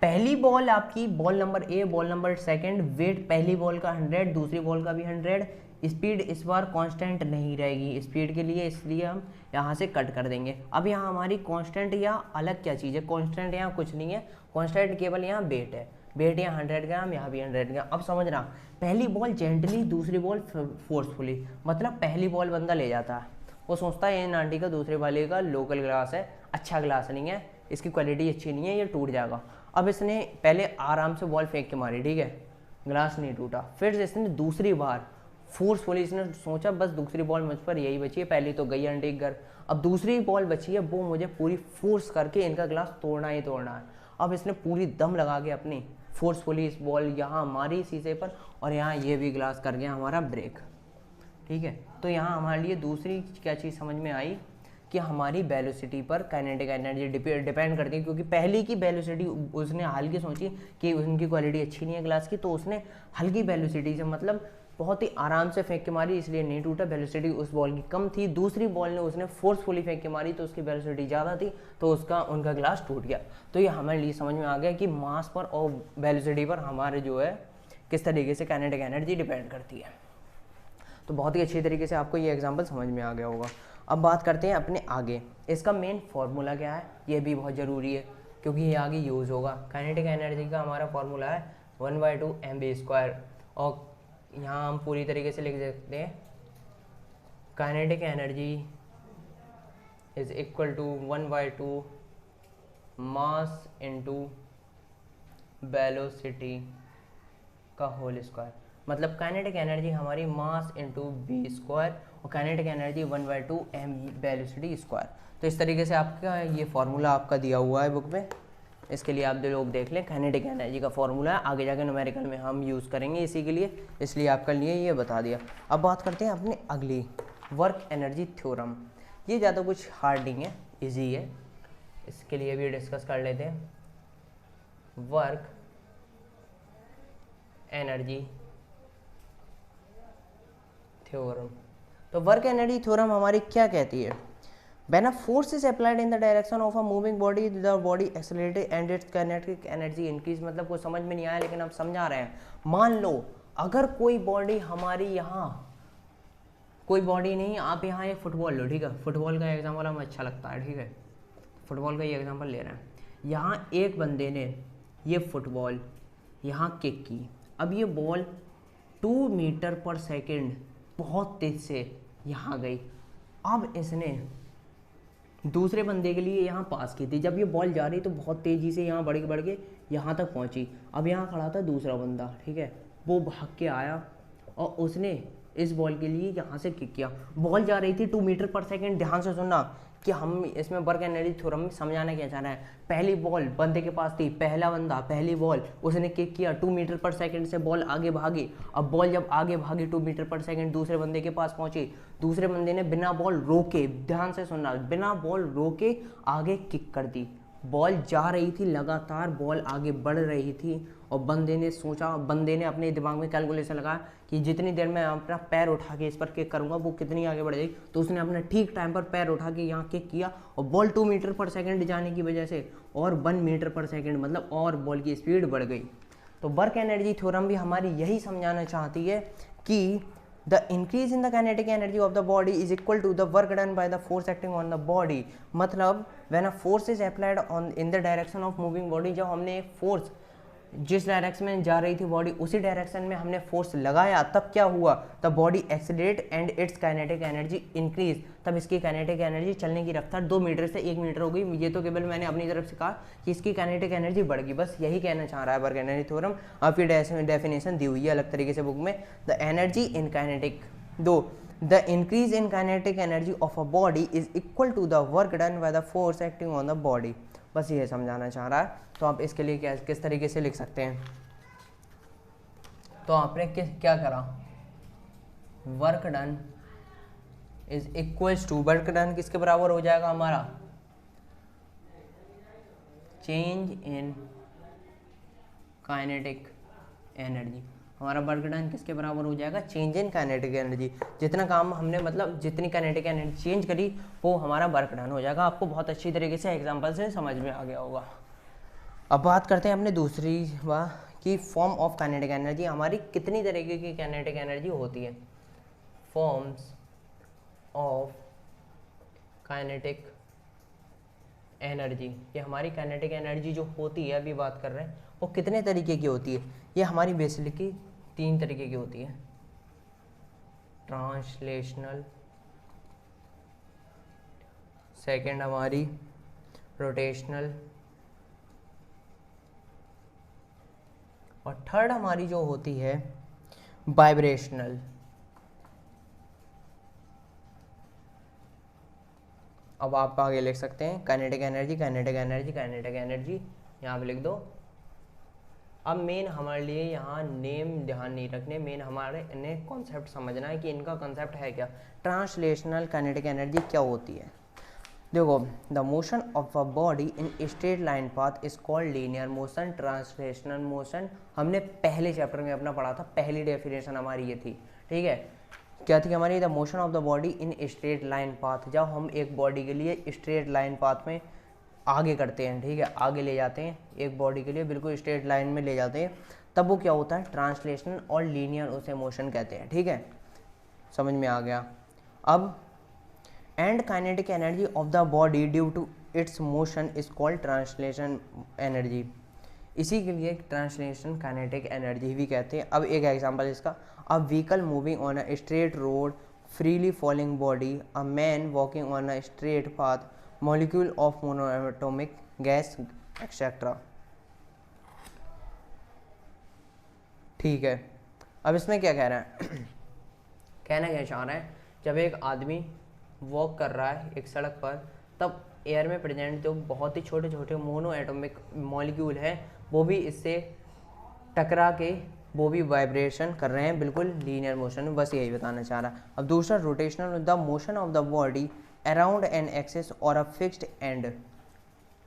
पहली बॉल आपकी, ball number A, ball number second, weight पहली बॉल का 100, दूसरी बॉल का भी 100, स्पीड इस बार कांस्टेंट नहीं रहेगी स्पीड के लिए, इसलिए हम यहाँ से कट कर देंगे। अब यहाँ हमारी कांस्टेंट या अलग क्या चीज़ है, कांस्टेंट यहाँ कुछ नहीं है, कांस्टेंट केवल यहाँ वेट है, वेट यहाँ 100 ग्राम, यहाँ भी 100 ग्राम। अब समझना, पहली बॉल जेंटली, दूसरी बॉल फोर्सफुली, मतलब पहली बॉल बंदा ले जाता है, वो सोचता है इन आंटी का दूसरे वाले का लोकल ग्लास है, अच्छा ग्लास नहीं है, इसकी क्वालिटी अच्छी नहीं है, ये टूट जाएगा। अब इसने पहले आराम से बॉल फेंक के मारी, ठीक है, ग्लास नहीं टूटा। फिर इसने दूसरी बार फोर्सफुली, इसने सोचा बस दूसरी बॉल मुझ पर यही बची है, पहली तो गई आंटी के घर, अब दूसरी बॉल बची है, वो मुझे पूरी फोर्स करके इनका ग्लास तोड़ना ही तोड़ना है। अब इसने पूरी दम लगा के अपनी फोर्सफुली इस बॉल यहाँ मारी शीशे पर और यहाँ ये भी ग्लास कर गया हमारा ब्रेक, ठीक है। तो यहाँ हमारे लिए दूसरी क्या चीज़ समझ में आई कि हमारी वेलोसिटी पर काइनेटिक एनर्जी डिपेंड करती है, क्योंकि पहली की वेलोसिटी उसने हल्की सोची कि उनकी क्वालिटी अच्छी नहीं है ग्लास की, तो उसने हल्की वेलोसिटी से, मतलब बहुत ही आराम से फेंक के मारी, इसलिए नहीं टूटा, वेलोसिटी उस बॉल की कम थी। दूसरी बॉल ने उसने फोर्सफुली फेंक के मारी तो उसकी वेलोसिटी ज़्यादा थी, तो उनका ग्लास टूट गया। तो ये हमारे लिए समझ में आ गया कि मास पर और वेलोसिटी पर हमारे जो है किस तरीके से काइनेटिक एनर्जी डिपेंड करती है। तो बहुत ही अच्छी तरीके से आपको ये एग्जांपल समझ में आ गया होगा। अब बात करते हैं अपने आगे, इसका मेन फार्मूला क्या है, ये भी बहुत ज़रूरी है क्योंकि ये आगे यूज़ होगा। काइनेटिक एनर्जी का हमारा फार्मूला है 1/2 mv², और यहाँ हम पूरी तरीके से लिख सकते हैं kinetic energy is equal to 1/2 mass into velocity का होल स्क्वायर। मतलब काइनेटिक एनर्जी हमारी मास इंटू v² और kinetic energy 1/2 m velocity square. तो इस तरीके से आपका ये फार्मूला आपका दिया हुआ है बुक में, इसके लिए आप दो लोग देख लें। काइनेटिक एनर्जी का फार्मूला है, आगे जाकर न्यूमेरिकल में हम यूज़ करेंगे इसी के लिए, इसलिए आपके लिए ये बता दिया। अब बात करते हैं अपने अगली वर्क एनर्जी थ्योरम। ये ज़्यादा कुछ हार्ड नहीं है, ईजी है, इसके लिए भी डिस्कस कर लेते हैं। Work energy theorem. तो वर्क एनर्जी थ्योरम हमारी क्या कहती है, When a force is applied in the direction of a moving body, the body accelerates and its kinetic energy increase। मतलब कुछ समझ में नहीं आया लेकिन आप समझा रहे हैं। मान लो अगर कोई बॉडी हमारी यहाँ, कोई बॉडी नहीं, आप यहाँ एक फुटबॉल लो, ठीक है, फुटबॉल का एग्जाम्पल हमें अच्छा लगता है, ठीक है, फुटबॉल का ये एग्जाम्पल ले रहे हैं। यहाँ एक बंदे ने ये फुटबॉल यहाँ किक की, अब ये बॉल 2 मीटर पर सेकेंड बहुत तेज से यहाँ गई। अब इसने दूसरे बंदे के लिए यहाँ पास की थी, जब ये बॉल जा रही तो बहुत तेज़ी से यहाँ बढ़ के यहाँ तक पहुँची। अब यहाँ खड़ा था दूसरा बंदा, ठीक है, वो भाग के आया और उसने इस बॉल के लिए यहाँ से किक किया। बॉल जा रही थी 2 मीटर पर सेकेंड। ध्यान से सुनना कि हम इसमें वर्क एनर्जी थ्योरम में समझाना क्या चाह रहे हैं। पहली बॉल बंदे के पास थी, पहला बंदा, पहली बॉल उसने किक किया, 2 मीटर पर सेकेंड से बॉल आगे भागी। अब बॉल जब आगे भागी 2 मीटर पर सेकेंड दूसरे बंदे के पास पहुंची, दूसरे बंदे ने बिना बॉल रोके, ध्यान से सुनना, बिना बॉल रोके आगे किक कर दी। बॉल जा रही थी, लगातार बॉल आगे बढ़ रही थी और बंदे ने अपने दिमाग में कैलकुलेशन लगाया कि जितनी देर में अपना पैर उठा के इस पर किक करूंगा वो कितनी आगे बढ़ जाएगी। तो उसने अपने ठीक टाइम पर पैर उठा के यहाँ किक किया और बॉल 2 मीटर पर सेकंड जाने की वजह से और 1 मीटर पर सेकंड मतलब और बॉल की स्पीड बढ़ गई। तो वर्क एनर्जी थ्योरम भी हमारी यही समझाना चाहती है कि the increase in the kinetic energy of the body is equal to the work done by the force acting on the body। मतलब when a force is applied on in the direction of moving body, जब हमने एक फोर्स जिस डायरेक्शन में जा रही थी बॉडी उसी डायरेक्शन में हमने फोर्स लगाया, तब क्या हुआ, तब body accelerate and it's kinetic energy increase. तब इसकी काइनेटिक एनर्जी चलने की रफ्तार 2 मीटर से 1 मीटर हो गई। ये तो केवल मैंने अपनी तरफ से कहा कि इसकी काइनेटिक एनर्जी बढ़ गई, बस यही कहना चाह रहा है वर्क एनर्जी थ्योरम। आपकी डेफिनेशन दी हुई है अलग तरीके से बुक में। The energy in kinetic the increase in kinetic energy of a body is equal to the work done by the force acting on the body. बस ये समझाना चाह रहा है। तो आप इसके लिए किस तरीके से लिख सकते हैं, तो आपने क्या करा, work done is equals to, work done किसके बराबर हो जाएगा हमारा, चेंज इन काइनेटिक एनर्जी। हमारा वर्क डन किसके बराबर हो जाएगा, चेंज इन काइनेटिक एनर्जी। जितना काम हमने मतलब जितनी काइनेटिक एनर्जी चेंज करी वो हमारा वर्क डन हो जाएगा। आपको बहुत अच्छी तरीके से एग्जांपल से समझ में आ गया होगा। अब बात करते हैं अपने दूसरी बात कि फॉर्म ऑफ काइनेटिक एनर्जी। हमारी कितनी तरीके की काइनेटिक एनर्जी होती है, फॉर्म्स ऑफ काइनेटिक एनर्जी। ये हमारी काइनेटिक एनर्जी जो होती है अभी बात कर रहे हैं वो कितने तरीके की होती है, ये हमारी बेसिकली 3 तरीके की होती है, ट्रांसलेशनल, सेकंड हमारी रोटेशनल और थर्ड हमारी जो होती है वाइब्रेशनल। अब आप आगे लिख सकते हैं kinetic energy, kinetic energy, kinetic energy, यहाँ पे लिख दो। अब मेन हमारे लिए यहाँ नेम ध्यान नहीं रखने, मेन हमारे इन्हें कॉन्सेप्ट समझना है कि इनका कॉन्सेप्ट है क्या। ट्रांसलेशनल काइनेटिक एनर्जी क्या होती है, देखो, the motion of a body in straight line path is called linear motion. Translational motion हमने पहले चैप्टर में अपना पढ़ा था, पहली डेफिनेशन हमारी ये थी, ठीक है। क्या थी हमारी, the motion of the body in straight line path. जब हम एक बॉडी के लिए स्ट्रेट लाइन पाथ में आगे करते हैं, ठीक है, आगे ले जाते हैं एक बॉडी के लिए बिल्कुल स्ट्रेट लाइन में ले जाते हैं, तब वो क्या होता है, ट्रांसलेशनल और लीनियर उसे मोशन कहते हैं, ठीक है, समझ में आ गया। अब and kinetic energy of the body due to its motion is called translation energy. इसी के लिए ट्रांसलेशन काइनेटिक एनर्जी भी कहते हैं। अब एक एग्जांपल इसका, a vehicle moving on a straight road, freely falling body, a man walking on a straight path, molecule of monoatomic gas etcetera. ठीक है, अब इसमें क्या कह रहा है कहना क्या चाह रहा है, जब एक आदमी वॉक कर रहा है एक सड़क पर, तब एयर में प्रेजेंट जो बहुत ही छोटे छोटे मोनो एटॉमिक मॉलिक्यूल हैं वो भी इससे टकरा के वो भी वाइब्रेशन कर रहे हैं, बिल्कुल लीनियर मोशन में। बस यही बताना चाह रहा है। अब दूसरा rotational, the motion of the body around an axis और अ फिक्स्ड एंड।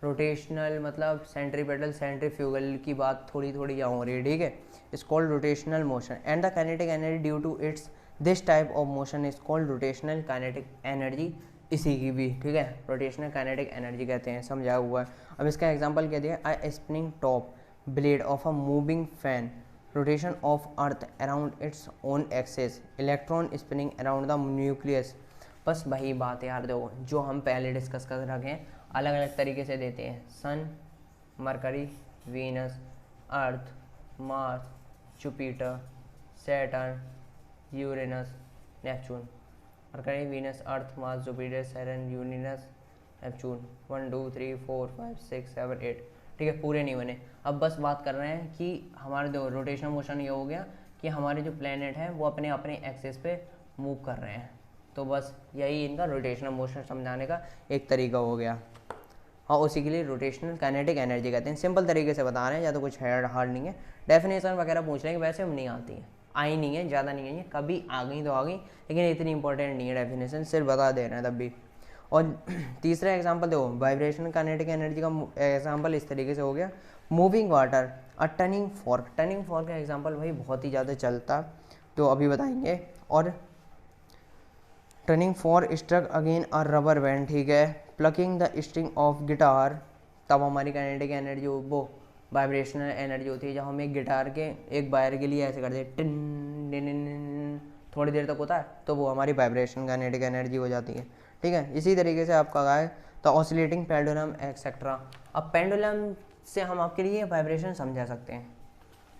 रोटेशनल मतलब सेंट्रीपेटल सेंट्रीफ्यूगल की बात थोड़ी थोड़ी यहाँ हो रही है, ठीक है। It's called rotational motion and the kinetic energy due to its this type of motion is called rotational kinetic energy. इसी की भी, ठीक है, रोटेशनल काइनेटिक एनर्जी कहते हैं, समझा हुआ है। अब इसका एग्जांपल क्या दिया, a spinning top blade of a moving fan, rotation of earth around its own axis, electron spinning around the nucleus. बस वही बात है यार, देखो जो हम पहले डिस्कस कर रखे हैं अलग अलग तरीके से देते हैं, Sun, Mercury, Venus, Earth, Mars, Jupiter, Saturn, Uranus, Neptune. Mercury, Venus, Earth, Mars, Jupiter, Saturn, Uranus, Neptune. 1 2 3 4 5 6 7 8, ठीक है, पूरे नहीं बने। अब बस बात कर रहे हैं कि हमारे जो रोटेशनल मोशन ये हो गया कि हमारे जो प्लैनेट हैं वो अपने अपने एक्सिस पे मूव कर रहे हैं, तो बस यही इनका रोटेशनल मोशन समझाने का एक तरीका हो गया। और उसी के लिए रोटेशनल काइनेटिक एनर्जी कहते हैं। सिंपल तरीके से बता रहे हैं, ज़्यादा कुछ हार्ड नहीं है। डेफिनेशन वगैरह पूछ लेंगे, वैसे हम नहीं आती हैं, आई नहीं है, ज़्यादा नहीं है, कभी आ गई तो आ गई, लेकिन इतनी इंपॉर्टेंट नहीं है डेफिनेशन, सिर्फ बता दे रहे हैं तब भी। और तीसरा एग्जांपल देखो, वाइब्रेशनल काइनेटिक एनर्जी का एग्जांपल इस तरीके से हो गया, moving water, a turning fork. Turning fork का एग्जांपल भाई बहुत ही ज़्यादा चलता, तो अभी बताएंगे। और turning for struck again a rubber band, ठीक है। Plucking the string of guitar, तब हमारी काइनेटिक एनर्जी वो वाइब्रेशनल एनर्जी होती है। जब हम एक गिटार के एक वायर के लिए ऐसे करते हैं टिन टिन, थोड़ी देर तक होता है, तो वो हमारी वाइब्रेशन काइनेटिक एनर्जी हो जाती है, ठीक है। इसी तरीके से आपका है द ऑसिलेटिंग पेंडुलम एक्सेट्रा। अब पेंडुलम से हम आपके लिए वाइब्रेशन समझा सकते हैं,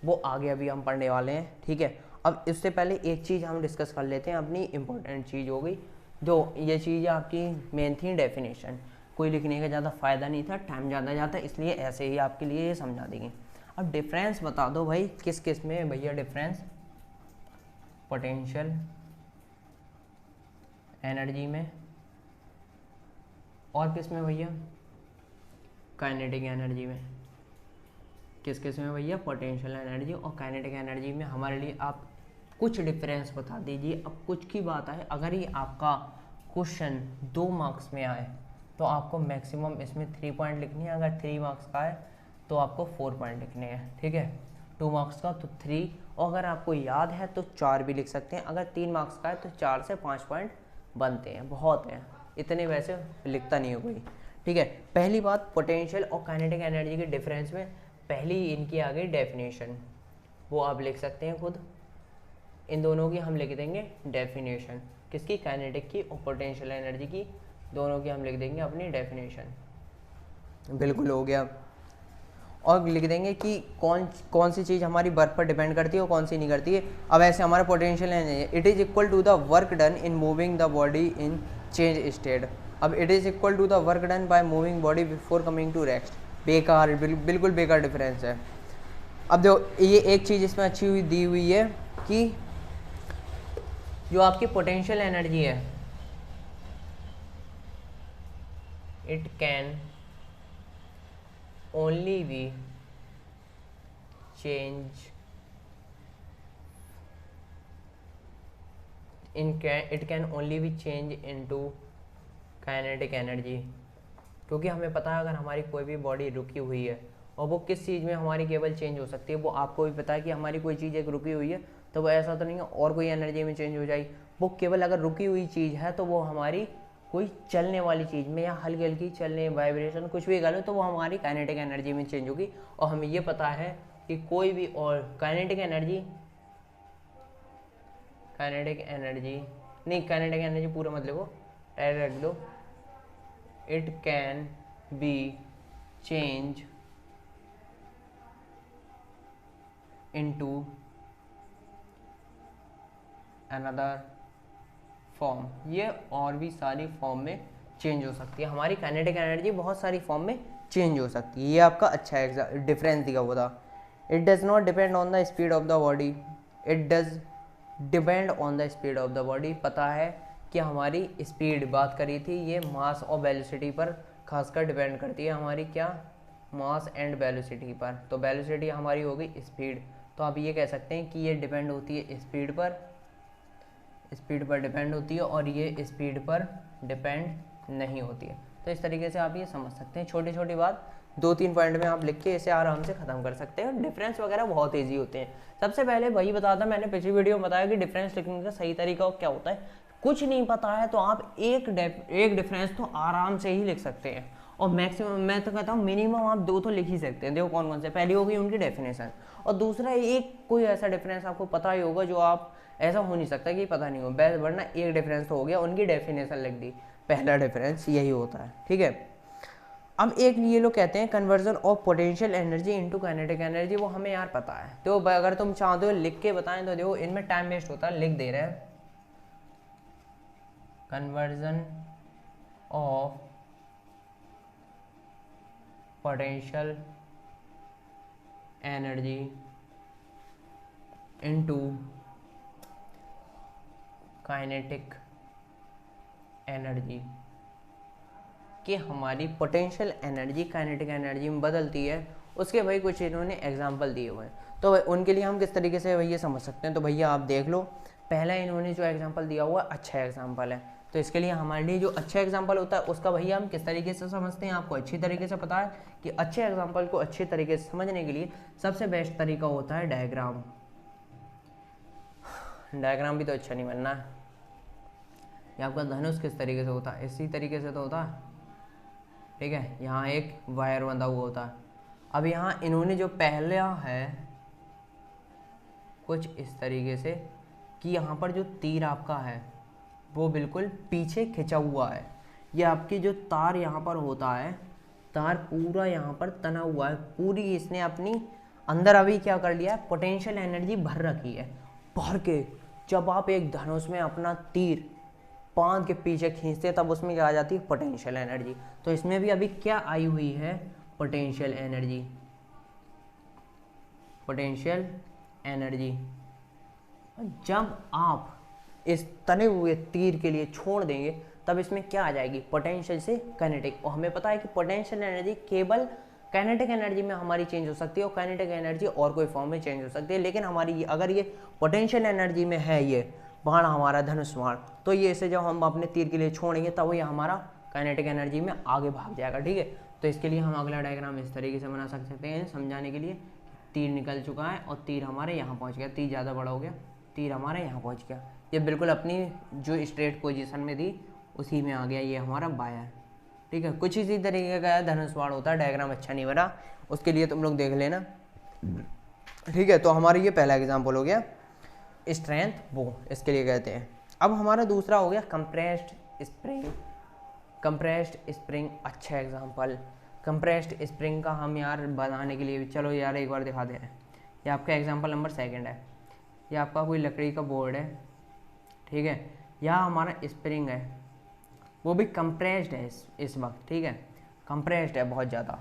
वो आगे अभी हम पढ़ने वाले हैं, ठीक है। अब इससे पहले एक चीज़ हम डिस्कस कर लेते हैं, अपनी इंपॉर्टेंट चीज़ हो गई, जो ये चीज़ आपकी मेन थी डेफिनेशन। कोई लिखने का ज़्यादा फ़ायदा नहीं था, टाइम ज़्यादा जाता, इसलिए ऐसे ही आपके लिए ये समझा देंगे। अब डिफरेंस बता दो भाई, किस किस में भैया डिफरेंस, पोटेंशियल एनर्जी में, और किस में भैया, काइनेटिक एनर्जी में। किस किस में भैया, पोटेंशियल एनर्जी और काइनेटिक एनर्जी में। हमारे लिए आप कुछ डिफरेंस बता दीजिए। अब कुछ की बात है, अगर ये आपका क्वेश्चन 2 मार्क्स में आए तो आपको मैक्सिमम इसमें 3 पॉइंट लिखनी है, अगर 3 मार्क्स का है तो आपको 4 पॉइंट लिखने हैं, ठीक है। 2 मार्क्स का तो 3, और अगर आपको याद है तो 4 भी लिख सकते हैं। अगर 3 मार्क्स का है तो 4 से 5 पॉइंट बनते हैं, बहुत हैं, इतने वैसे लिखता नहीं हो कोई, ठीक है। पहली बात, पोटेंशियल और काइनेटिक एनर्जी के डिफरेंस में पहली इनकी आ गई डेफिनेशन, वो आप लिख सकते हैं खुद। इन दोनों की हम लिख देंगे डेफिनेशन, किसकी, काइनेटिक की और पोटेंशियल एनर्जी की, दोनों की हम लिख देंगे अपनी डेफिनेशन। बिल्कुल हो गया। और लिख देंगे कि कौन सी चीज़ हमारी वर्क पर डिपेंड करती है और कौन सी नहीं करती है। अब ऐसे हमारा potential energy, it is equal to the work done in moving the body in change state. अब it is equal to the work done by moving body before coming to rest. बेकार, बिल्कुल बेकार डिफरेंस है। अब देखो, ये एक चीज़ इसमें अच्छी हुई दी हुई है कि जो आपकी पोटेंशियल एनर्जी है, it can only be change it can only be change into kinetic energy। क्योंकि हमें पता है अगर हमारी कोई भी बॉडी रुकी हुई है और वो किस चीज़ में हमारी केवल चेंज हो सकती है, वो आपको भी पता है कि हमारी कोई चीज़ एक रुकी हुई है तो वो ऐसा तो नहीं है और कोई एनर्जी में चेंज हो जाएगी। वो केवल अगर रुकी हुई चीज़ है तो वो हमारी कोई चलने वाली चीज़ में या हल्की हल्की चलने, वाइब्रेशन कुछ भी कर लो तो वो हमारी काइनेटिक एनर्जी में चेंज होगी। और हमें ये पता है कि कोई भी और काइनेटिक एनर्जी पूरा मत लिखो, डायरेक्ट रख दो, it can be change into another form. ये और भी सारी फॉर्म में चेंज हो सकती है, हमारी काइनेटिक एनर्जी बहुत सारी फॉर्म में चेंज हो सकती है। ये आपका अच्छा डिफरेंस दिया हुआ था। It does not depend on the speed of the body, it does depend on the speed of the body. पता है कि हमारी स्पीड बात करी थी, ये मास और वेलोसिटी पर खासकर डिपेंड करती है, हमारी क्या, मास एंड वेलोसिटी पर। तो वेलोसिटी हमारी हो गई स्पीड, तो आप ये कह सकते हैं कि ये डिपेंड होती है स्पीड पर डिपेंड होती है और ये स्पीड पर डिपेंड नहीं होती है। तो इस तरीके से आप ये समझ सकते हैं, छोटी छोटी बात 2-3 पॉइंट में आप लिख के इसे आराम से ख़त्म कर सकते हैं। डिफरेंस वगैरह बहुत ईजी होते हैं। सबसे पहले वही बताता, मैंने पिछली वीडियो में बताया कि डिफरेंस लिखने का सही तरीका क्या होता है। कुछ नहीं पता है तो आप एक डिफरेंस तो आराम से ही लिख सकते हैं, और मैक्सिमम मैं तो कहता हूँ मिनिमम आप 2 तो लिख ही सकते हैं। देखो कौन कौन से, पहली होगी उनकी डेफिनेशन, और दूसरा एक कोई ऐसा डिफरेंस आपको पता ही होगा जो आप, ऐसा हो नहीं सकता कि पता नहीं हो, वरना एक डिफरेंस तो हो गया, उनकी डेफिनेशन लिख दी, पहला डिफरेंस यही होता है, ठीक है। अब एक ये लोग कहते हैं conversion of potential energy into kinetic energy, वो हमें यार पता है। तो अगर तुम चाहते हो लिख के बताएं तो देखो इनमें टाइम वेस्ट होता है, लिख दे रहे हैं conversion of potential energy into kinetic energy, कि हमारी पोटेंशियल एनर्जी काइनेटिक एनर्जी में बदलती है। उसके भाई कुछ इन्होंने एग्जांपल दिए हुए हैं, तो उनके लिए हम किस तरीके से भैया समझ सकते हैं। तो भैया आप देख लो, पहला इन्होंने जो एग्जांपल दिया हुआ अच्छा एग्जांपल है, तो इसके लिए हमारे लिए जो अच्छा एग्जांपल होता है उसका भैया हम किस तरीके से समझते हैं, आपको अच्छी तरीके से पता है कि अच्छे एग्जांपल को अच्छे तरीके से समझने के लिए सबसे बेस्ट तरीका होता है डायग्राम। डायग्राम भी तो अच्छा नहीं बनना है। ये आपका धनुष किस तरीके से होता है, इसी तरीके से तो होता है, ठीक है। यहाँ एक वायर बंधा हुआ होता है। अब यहाँ इन्होंने जो पहला है कुछ इस तरीके से कि यहाँ पर जो तीर आपका है वो बिल्कुल पीछे खिंचा हुआ है। ये आपकी जो तार यहाँ पर होता है, तार पूरा यहाँ पर तना हुआ है, पूरी इसने अपनी अंदर अभी क्या कर लिया है, पोटेंशियल एनर्जी भर रखी है। भर के जब आप एक धनुष में अपना तीर बांध के पीछे खींचते तब उसमें क्या आ जाती है, पोटेंशियल एनर्जी। तो इसमें भी अभी क्या आई हुई है, पोटेंशियल एनर्जी, पोटेंशियल एनर्जी। जब आप इस तने हुए तीर के लिए छोड़ देंगे तब इसमें क्या आ जाएगी, पोटेंशियल से काइनेटिक। और हमें पता है कि पोटेंशियल एनर्जी केवल काइनेटिक एनर्जी में हमारी चेंज हो सकती है और काइनेटिक एनर्जी और कोई फॉर्म में चेंज हो सकती है। लेकिन हमारी अगर ये पोटेंशियल एनर्जी में है, ये बाण हमारा धनुष बाण, तो ये इसे जब हम अपने तीर के लिए छोड़ेंगे तब ये हमारा काइनेटिक एनर्जी में आगे भाग जाएगा, ठीक है। तो इसके लिए हम अगला डायग्राम इस तरीके से बना सकते हैं समझाने के लिए। तीर निकल चुका है और तीर हमारे यहाँ पहुँच गया, तीर ज़्यादा बड़ा हो गया, तीर हमारे यहाँ पहुँच गया, ये बिल्कुल अपनी जो स्ट्रेट पोजीशन में थी उसी में आ गया, ये हमारा बाया है, ठीक है। कुछ इसी तरीके का धनुष बाण होता है। डायग्राम अच्छा नहीं बना, उसके लिए तुम लोग देख लेना, ठीक है। तो हमारा ये पहला एग्जाम्पल हो गया स्ट्रेंथ, वो इसके लिए कहते हैं। अब हमारा दूसरा हो गया कंप्रेस्ड स्प्रिंग। कंप्रेस्ड स्प्रिंग अच्छा एग्जाम्पल। कंप्रेस्ड स्प्रिंग का हम यार बनाने के लिए चलो यार एक बार दिखा दे रहे हैं। ये आपका एग्जाम्पल नंबर 2 है। ये आपका कोई लकड़ी का बोर्ड है, ठीक है। यहाँ हमारा स्प्रिंग है, वो भी कंप्रेस्ड है इस वक्त, ठीक है, कंप्रेस्ड है बहुत ज़्यादा।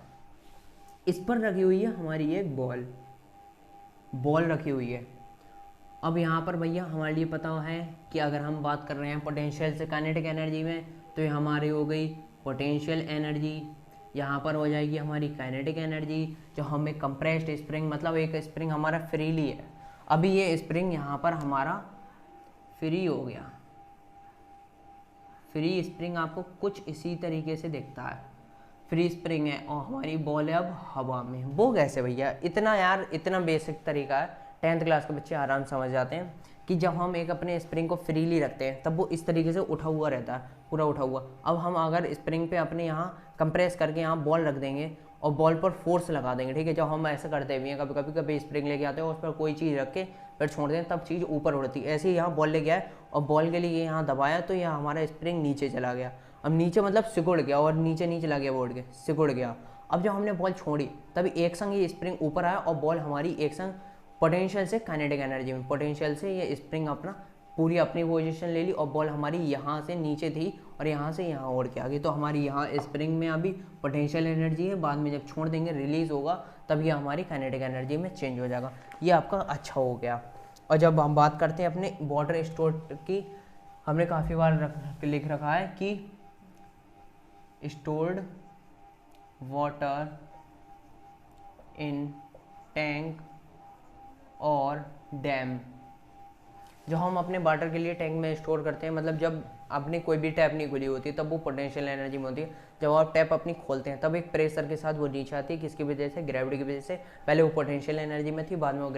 इस पर रखी हुई है हमारी एक बॉल रखी हुई है। अब यहाँ पर भैया हमारे लिए पता है कि अगर हम बात कर रहे हैं पोटेंशियल से काइनेटिक एनर्जी में, तो ये हमारी हो गई पोटेंशियल एनर्जी, यहाँ पर हो जाएगी हमारी काइनेटिक एनर्जी। जो हमें कंप्रेस्ड स्प्रिंग मतलब एक स्प्रिंग हमारा फ्रीली है, अभी ये स्प्रिंग यहाँ पर हमारा फ्री हो गया। फ्री स्प्रिंग आपको कुछ इसी तरीके से दिखता है, फ्री स्प्रिंग है और हमारी बॉल है अब हवा में। वो कैसे भैया, इतना यार इतना बेसिक तरीका है, 10th क्लास के बच्चे आराम समझ जाते हैं कि जब हम एक अपने स्प्रिंग को फ्रीली रखते हैं तब वो इस तरीके से उठा हुआ रहता है, पूरा उठा हुआ। अब हम अगर स्प्रिंग पे अपने यहाँ कंप्रेस करके यहाँ बॉल रख देंगे और बॉल पर फोर्स लगा देंगे, ठीक है। जब हम ऐसा करते भी हैं, कभी स्प्रिंग लेके आते हैं और उस पर कोई चीज़ रख के फिर छोड़ दें तब चीज़ ऊपर उड़ती है। ऐसे ही यहाँ बॉल लेके आए और बॉल के लिए यहाँ दबाया तो यहाँ हमारा स्प्रिंग नीचे चला गया। अब नीचे मतलब सिकुड़ गया और नीचे चला गया, बोर्ड के सिकुड़ गया। अब जब हमने बॉल छोड़ी तभी एक संग ये स्प्रिंग ऊपर आया और बॉल हमारी एक संग पोटेंशियल से काइनेटिक एनर्जी में, पोटेंशियल से ये स्प्रिंग अपना पूरी अपनी पोजीशन ले ली और बॉल हमारी यहाँ से नीचे थी और यहाँ से यहाँ उड़ के आ गई। तो हमारी यहाँ स्प्रिंग में अभी पोटेंशियल एनर्जी है, बाद में जब छोड़ देंगे रिलीज होगा तब ये हमारी काइनेटिक एनर्जी में चेंज हो जाएगा। ये आपका अच्छा हो गया। और जब हम बात करते हैं अपने वाटर स्टोर की, हमने काफ़ी बार लिख रखा है कि स्टोर्ड वाटर इन टैंक और डैम। जो हम अपने वाटर के लिए टैंक में स्टोर करते हैं, मतलब जब अपनी कोई भी टैप नहीं खुली होती तब वो पोटेंशियल एनर्जी में होती है। जब आप टैप अपनी खोलते हैं तब एक प्रेशर के साथ वो नीचे आती है, किसकी वजह से, ग्रेविटी की वजह से। पहले वो पोटेंशियल एनर्जी में थी, बाद में वो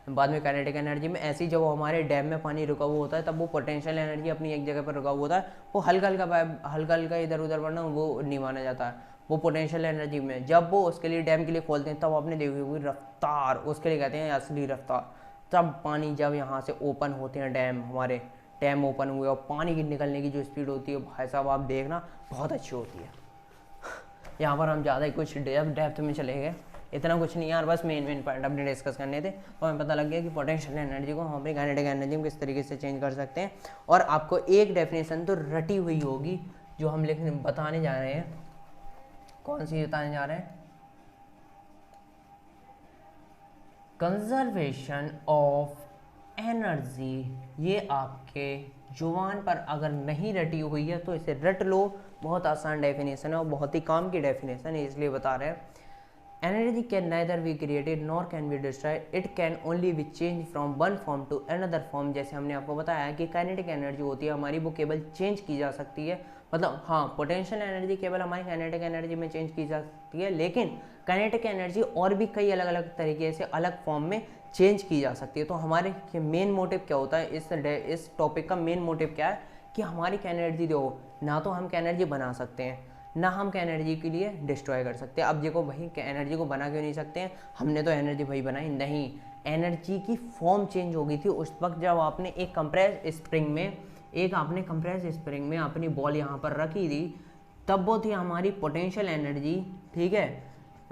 बाद में काइनेटिक एनर्जी में। ऐसे ही जब हमारे डैम में पानी रुका हुआ होता है तब वो पोटेंशियल एनर्जी अपनी एक जगह पर रुका हुआ होता है, वो हल्का हल्का इधर उधर बढ़ना वो नहीं माना जाता है, वो पोटेंशियल एनर्जी में। जब वो उसके लिए डैम के लिए खोलते हैं तब आपने देखी होगी रफ्तार, उसके लिए कहते हैं असली रफ्तार। तब पानी जब यहाँ से ओपन होते हैं डैम, हमारे डैम ओपन हुए और पानी की निकलने की जो स्पीड होती है भाई साहब आप देखना बहुत अच्छी होती है। यहाँ पर हम ज़्यादा ही कुछ डेप्थ में चले गए, इतना कुछ नहीं यार, बस मेन पॉइंट अपने डिस्कस करने थे। तो हमें पता लग गया कि पोटेंशियल एनर्जी को हम अपनी काइनेटिक एनर्जी में किस तरीके से चेंज कर सकते हैं। और आपको एक डेफिनेशन तो रटी हुई होगी जो हम बताने जा रहे हैं। कौन सी बताने जा रहे हैं? Conservation of energy. ये आपके जुबान पर अगर नहीं रटी हुई है तो इसे रट लो, बहुत आसान डेफिनेशन है और बहुत ही काम की डेफिनेशन है, इसलिए बता रहे हैं। Energy can neither be created nor can be destroyed, it can only be change from one form to another form. जैसे हमने आपको बताया कि काइनेटिक एनर्जी होती है हमारी, वो केवल चेंज की जा सकती है, मतलब हाँ पोटेंशियल एनर्जी केवल हमारी काइनेटिक एनर्जी में चेंज की जा सकती है, लेकिन काइनेटिक एनर्जी और भी कई अलग अलग तरीके से अलग फॉर्म में चेंज की जा सकती है। तो हमारे मेन मोटिव क्या होता है इस टॉपिक का मेन मोटिव क्या है कि हमारी एनर्जी दो, ना तो हम एनर्जी बना सकते हैं ना हम एनर्जी के लिए डिस्ट्रॉय कर सकते हैं। अब देखो भाई एनर्जी को बना क्यों नहीं सकते हैं, हमने तो एनर्जी भाई बनाई नहीं, एनर्जी की फॉर्म चेंज हो गई थी उस वक्त जब आपने एक कंप्रेस स्प्रिंग में अपनी बॉल यहाँ पर रखी थी, तब वो थी हमारी पोटेंशियल एनर्जी। ठीक है,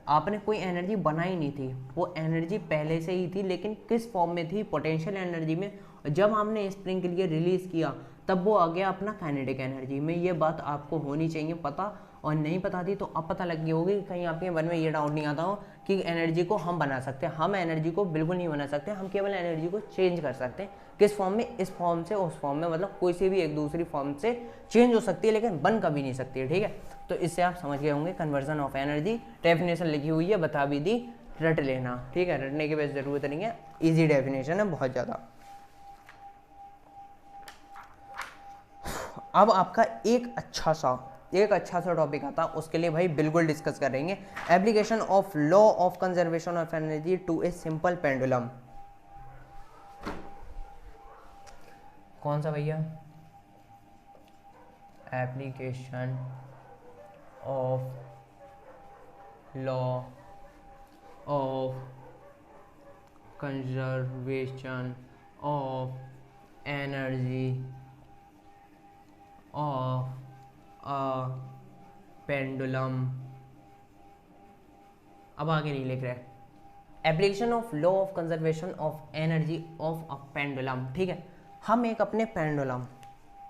आपने कोई एनर्जी बनाई नहीं थी, वो एनर्जी पहले से ही थी, लेकिन किस फॉर्म में थी, पोटेंशियल एनर्जी में। जब हमने स्प्रिंग के लिए रिलीज़ किया तब वो आ गया अपना काइनेटिक एनर्जी में। ये बात आपको होनी चाहिए पता, और नहीं पता थी तो अब पता लग गई होगी। कहीं आपके मन में ये डाउट नहीं आता हो कि एनर्जी को हम बना सकते हैं। हम एनर्जी को बिल्कुल नहीं बना सकते, हम केवल एनर्जी को चेंज कर सकते हैं। किस फॉर्म में, इस फॉर्म से उस फॉर्म में, मतलब कोई सी भी एक दूसरी फॉर्म से चेंज हो सकती है, लेकिन बन कभी नहीं सकती है। ठीक है, तो इससे आप समझ गए होंगे कन्वर्जन ऑफ एनर्जी। डेफिनेशन लिखी हुई है, बता भी दी, रट लेना। ठीक है, रटने की वैसे ज़रूरत नहीं है, ईजी डेफिनेशन है बहुत ज़्यादा। अब आपका एक अच्छा सा टॉपिक आता, उसके लिए भाई बिल्कुल डिस्कस करेंगे, application of law of conservation of energy to a simple pendulum. कौन सा भैया, application of law of conservation of energy of a pendulum. अब आगे नहीं लिख रहे, application of law of conservation of energy of a pendulum. ठीक है, हम एक अपने पेंडुलम,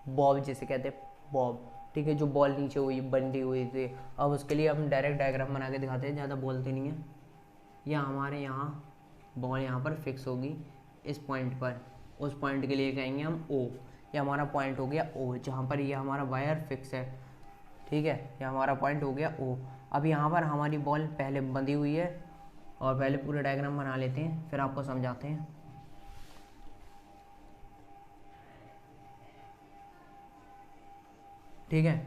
बॉब जिसे कहते हैं बॉब, ठीक है, जो बॉल नीचे हुई बंधी हुई थी, अब उसके लिए हम डायरेक्ट डायग्राम बना के दिखाते हैं, ज़्यादा बोलते नहीं है। या हमारे यहाँ बॉल यहाँ पर फिक्स होगी इस पॉइंट पर, उस पॉइंट के लिए कहेंगे हम ओ, ये हमारा पॉइंट हो गया ओ, जहाँ पर ये हमारा वायर फिक्स है। ठीक है, ये हमारा पॉइंट हो गया ओ। अब यहाँ पर हमारी बॉल पहले बंधी हुई है, और पहले पूरा डायग्राम बना लेते हैं, फिर आपको समझाते हैं। ठीक है,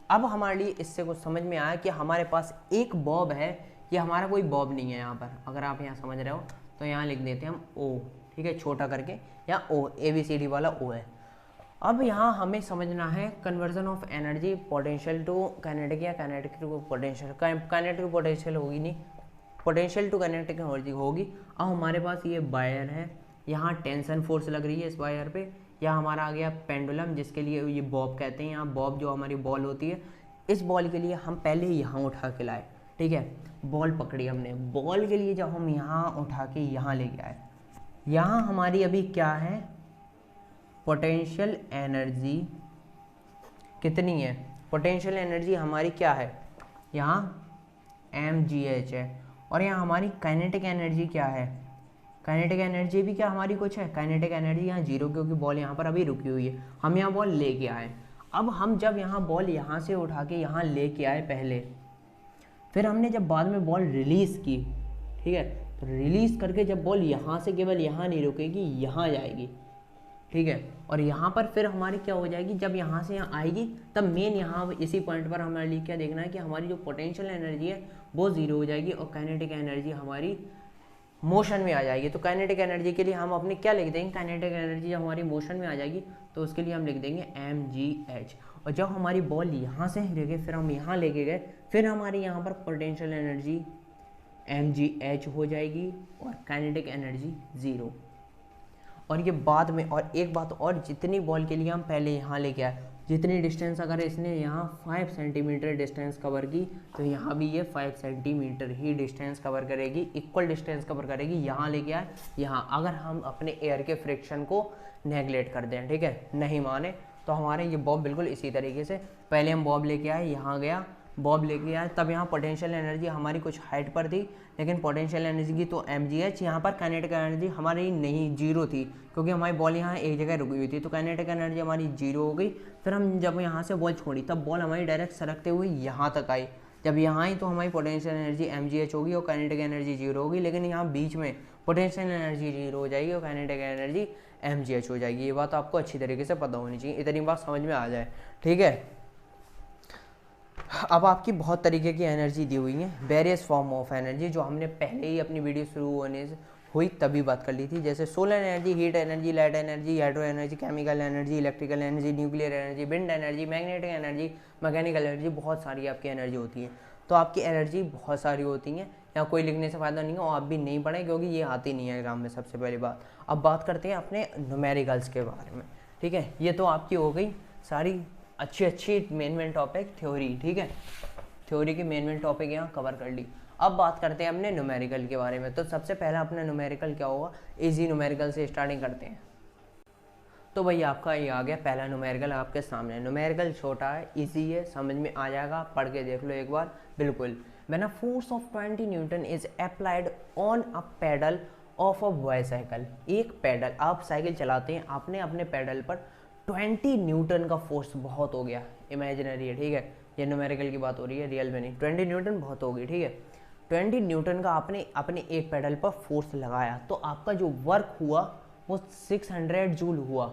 अब हमारे लिए इससे कुछ समझ में आया कि हमारे पास एक बॉब है, ये हमारा कोई बॉब नहीं है। यहाँ पर अगर आप यहाँ समझ रहे हो तो यहाँ लिख देते हैं हम ओ, ठीक है, छोटा करके, या ओ, ABCD वाला ओ है। अब यहाँ हमें समझना है conversion of energy potential to kinetic, या kinetic to potential, kinetic potential होगी नहीं, पोटेंशियल टू काइनेटिक एनर्जी होगी। अब हमारे पास ये वायर है, यहाँ टेंशन फोर्स लग रही है इस वायर पे, या हमारा आ गया पेंडुलम जिसके लिए ये बॉब कहते हैं। यहाँ बॉब जो हमारी बॉल होती है, इस बॉल के लिए हम पहले यहाँ उठा के लाए। ठीक है, बॉल पकड़ी हमने, बॉल के लिए जब हम यहाँ उठा के यहाँ लेके आए, यहाँ हमारी अभी क्या है, पोटेंशियल एनर्जी कितनी है, पोटेंशियल एनर्जी हमारी क्या है, यहाँ mgh है। और यहाँ हमारी काइनेटिक एनर्जी क्या है, काइनेटिक एनर्जी भी क्या हमारी कुछ है, काइनेटिक एनर्जी यहाँ 0, क्योंकि बॉल यहाँ पर अभी रुकी हुई है, हम यहाँ बॉल लेके आए। अब हम जब यहाँ बॉल यहाँ से उठा के यहाँ लेके आए पहले, फिर हमने जब बाद में बॉल रिलीज़ की, ठीक है, तो रिलीज़ करके जब बॉल यहाँ से केवल यहाँ नहीं रुकेगी, यहाँ जाएगी। ठीक है, और यहाँ पर फिर हमारी क्या हो जाएगी, जब यहाँ से यहाँ आएगी तब मेन यहाँ इसी पॉइंट पर हमारे लिए क्या देखना है कि हमारी जो पोटेंशियल एनर्जी है वो 0 हो जाएगी, और काइनेटिक एनर्जी हमारी मोशन में आ जाएगी। तो काइनेटिक एनर्जी के लिए हम अपने क्या लिख देंगे, काइनेटिक एनर्जी जब हमारी मोशन में आ जाएगी तो उसके लिए हम लिख देंगे mgh। और जब हमारी बॉल यहाँ से लेके फिर हम यहाँ लेके गए, फिर हमारी यहाँ पर पोटेंशियल एनर्जी mgh हो जाएगी और काइनेटिक एनर्जी 0। और ये बाद में, और एक बात और, जितनी बॉल के लिए हम पहले यहाँ लेके आए, जितनी डिस्टेंस अगर इसने यहाँ 5 सेंटीमीटर डिस्टेंस कवर की, तो यहाँ भी ये 5 सेंटीमीटर ही डिस्टेंस कवर करेगी, इक्वल डिस्टेंस कवर करेगी। यहाँ लेके आए यहाँ, अगर हम अपने एयर के फ्रिक्शन को नेगलेक्ट कर दें, ठीक है, नहीं माने, तो हमारे ये बॉब बिल्कुल इसी तरीके से, पहले हम बॉब लेके आए, यहाँ गया, बॉब लेके आए, तब यहाँ पोटेंशियल एनर्जी हमारी कुछ हाइट पर थी, लेकिन पोटेंशियल एनर्जी की तो mgh, यहाँ पर काइनेटिक एनर्जी हमारी नहीं 0 थी, क्योंकि हमारी बॉल यहाँ एक जगह रुकी हुई थी, तो काइनेटिक एनर्जी हमारी 0 हो गई। फिर हम जब यहाँ से बॉल छोड़ी, तब बॉल हमारी डायरेक्ट सरकते हुए यहाँ तक आई, जब यहाँ ही तो हमारी पोटेंशियल एनर्जी mgh होगी और काइनेटिक एनर्जी 0 होगी, लेकिन यहाँ बीच में पोटेंशियल एनर्जी 0 हो जाएगी और काइनेटिक एनर्जी mgh हो जाएगी। ये बात आपको अच्छी तरीके से पता होनी चाहिए, इतनी बात समझ में आ जाए, ठीक है। अब आपकी बहुत तरीके की एनर्जी दी हुई है, वेरियस फॉर्म ऑफ एनर्जी, जो हमने पहले ही अपनी वीडियो शुरू होने से हुई तभी बात कर ली थी, जैसे solar energy, heat energy, light energy, hydro energy, chemical energy, electrical energy, nuclear energy, wind energy, magnetic energy, mechanical energy, बहुत सारी आपकी एनर्जी होती है। तो आपकी एनर्जी बहुत सारी होती हैं, यहाँ कोई लिखने से फ़ायदा नहीं है और आप भी नहीं पढ़ें क्योंकि ये आती नहीं है एग्जाम में, सबसे पहली बात। अब बात करते हैं अपने न्यूमेरिकल्स के बारे में, ठीक है। ये तो आपकी हो गई सारी अच्छी मेन टॉपिक थ्योरी, ठीक है, थ्योरी की मेन टॉपिक यहाँ कवर कर ली। अब बात करते हैं अपने न्यूमेरिकल के बारे में। तो सबसे पहला अपना न्यूमेरिकल क्या होगा, इजी न्यूमेरिकल से स्टार्टिंग करते हैं। तो भाई आपका ये आ गया पहला न्यूमेरिकल आपके सामने। न्यूमेरिकल छोटा है, इजी है, समझ में आ जाएगा, पढ़ के देख लो एक बार, बिल्कुल। When a force of 20 Newton is applied on a pedal of a bicycle, एक पेडल, आप साइकिल चलाते हैं, आपने अपने पेडल पर 20 न्यूटन का फोर्स, बहुत हो गया, इमेजिनरी है, ठीक है, ये न्यूमेरिकल की बात हो रही है, रियल में नहीं, 20 न्यूटन बहुत हो गई, ठीक है। 20 न्यूटन का आपने अपने एक पेडल पर फोर्स लगाया, तो आपका जो वर्क हुआ वो 600 जूल हुआ।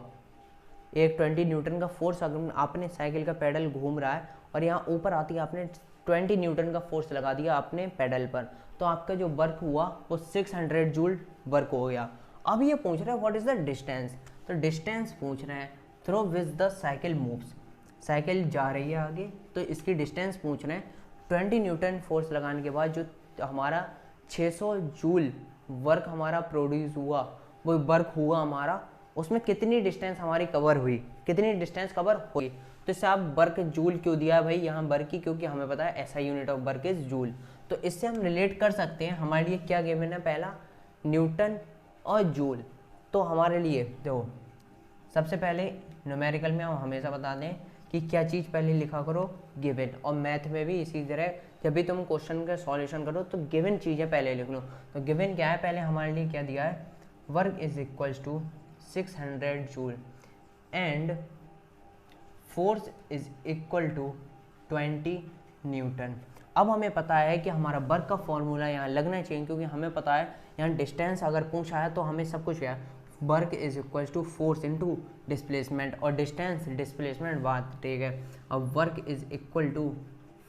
एक 20 न्यूटन का फोर्स, अगर आपने साइकिल का पेडल घूम रहा है और यहाँ ऊपर आती है, आपने 20 न्यूटन का फोर्स लगा दिया अपने पेडल पर, तो आपका जो वर्क हुआ वो 600 जूल वर्क हो गया। अब ये पूछ रहा है व्हाट इज द डिस्टेंस, तो डिस्टेंस पूछ रहे हैं through which the cycle moves, cycle जा रही है आगे, तो इसकी डिस्टेंस पूछ रहे हैं। 20 न्यूटन फोर्स लगाने के बाद जो हमारा 600 जूल वर्क हमारा प्रोड्यूस हुआ, वो वर्क हुआ हमारा, उसमें कितनी डिस्टेंस हमारी कवर हुई, कितनी डिस्टेंस कवर हुई। तो इससे आप वर्क जूल क्यों दिया है भाई यहाँ वर्क की, क्योंकि हमें पता है ऐसा unit of work is joule. तो इससे हम रिलेट कर सकते हैं, हमारे लिए क्या गिवन है, पहला न्यूटन और जूल। तो हमारे लिए देखो, सबसे पहले न्यूमेरिकल में हम हमेशा बता दें कि क्या चीज़ पहले लिखा करो, गिवन, और मैथ में भी इसी तरह जब भी तुम क्वेश्चन का सॉल्यूशन करो तो गिवन चीज़ें पहले लिख लो। तो गिवन क्या है, पहले हमारे लिए क्या दिया है, work is equals to 600 joule and force is equal to 20 newton. अब हमें पता है कि हमारा वर्क का फॉर्मूला यहाँ लगना चाहिए, क्योंकि हमें पता है यहाँ डिस्टेंस अगर पूछा है तो हमें सब कुछ क्या है, work is equal to force into displacement, और डिस्टेंस डिस्प्लेसमेंट बात, ठीक है। अब work is equal to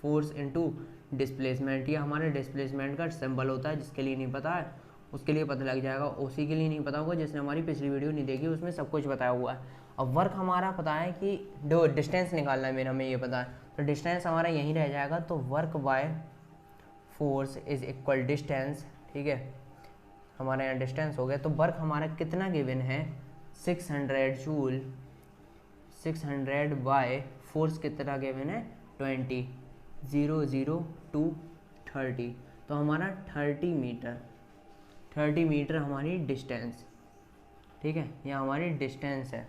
force into displacement, ये हमारे डिस्प्लेसमेंट का सिंबल होता है, जिसके लिए नहीं पता है उसके लिए पता लग जाएगा, उसी के लिए नहीं पता होगा जिसने हमारी पिछली वीडियो नहीं देखी, उसमें सब कुछ बताया हुआ है। अब वर्क हमारा पता है कि डिस्टेंस निकालना है, मेरा हमें ये पता है, तो डिस्टेंस हमारा यहीं रह जाएगा, तो work by force is equal distance, ठीक है, हमारे यहाँ डिस्टेंस हो गया। तो वर्क हमारा कितना गिवन है, 600 जूल, 600 बाय फोर्स कितना गिवन है, 20, 0 0 2 30, तो हमारा 30 मीटर, 30 मीटर हमारी डिस्टेंस, ठीक है, यह हमारी डिस्टेंस है,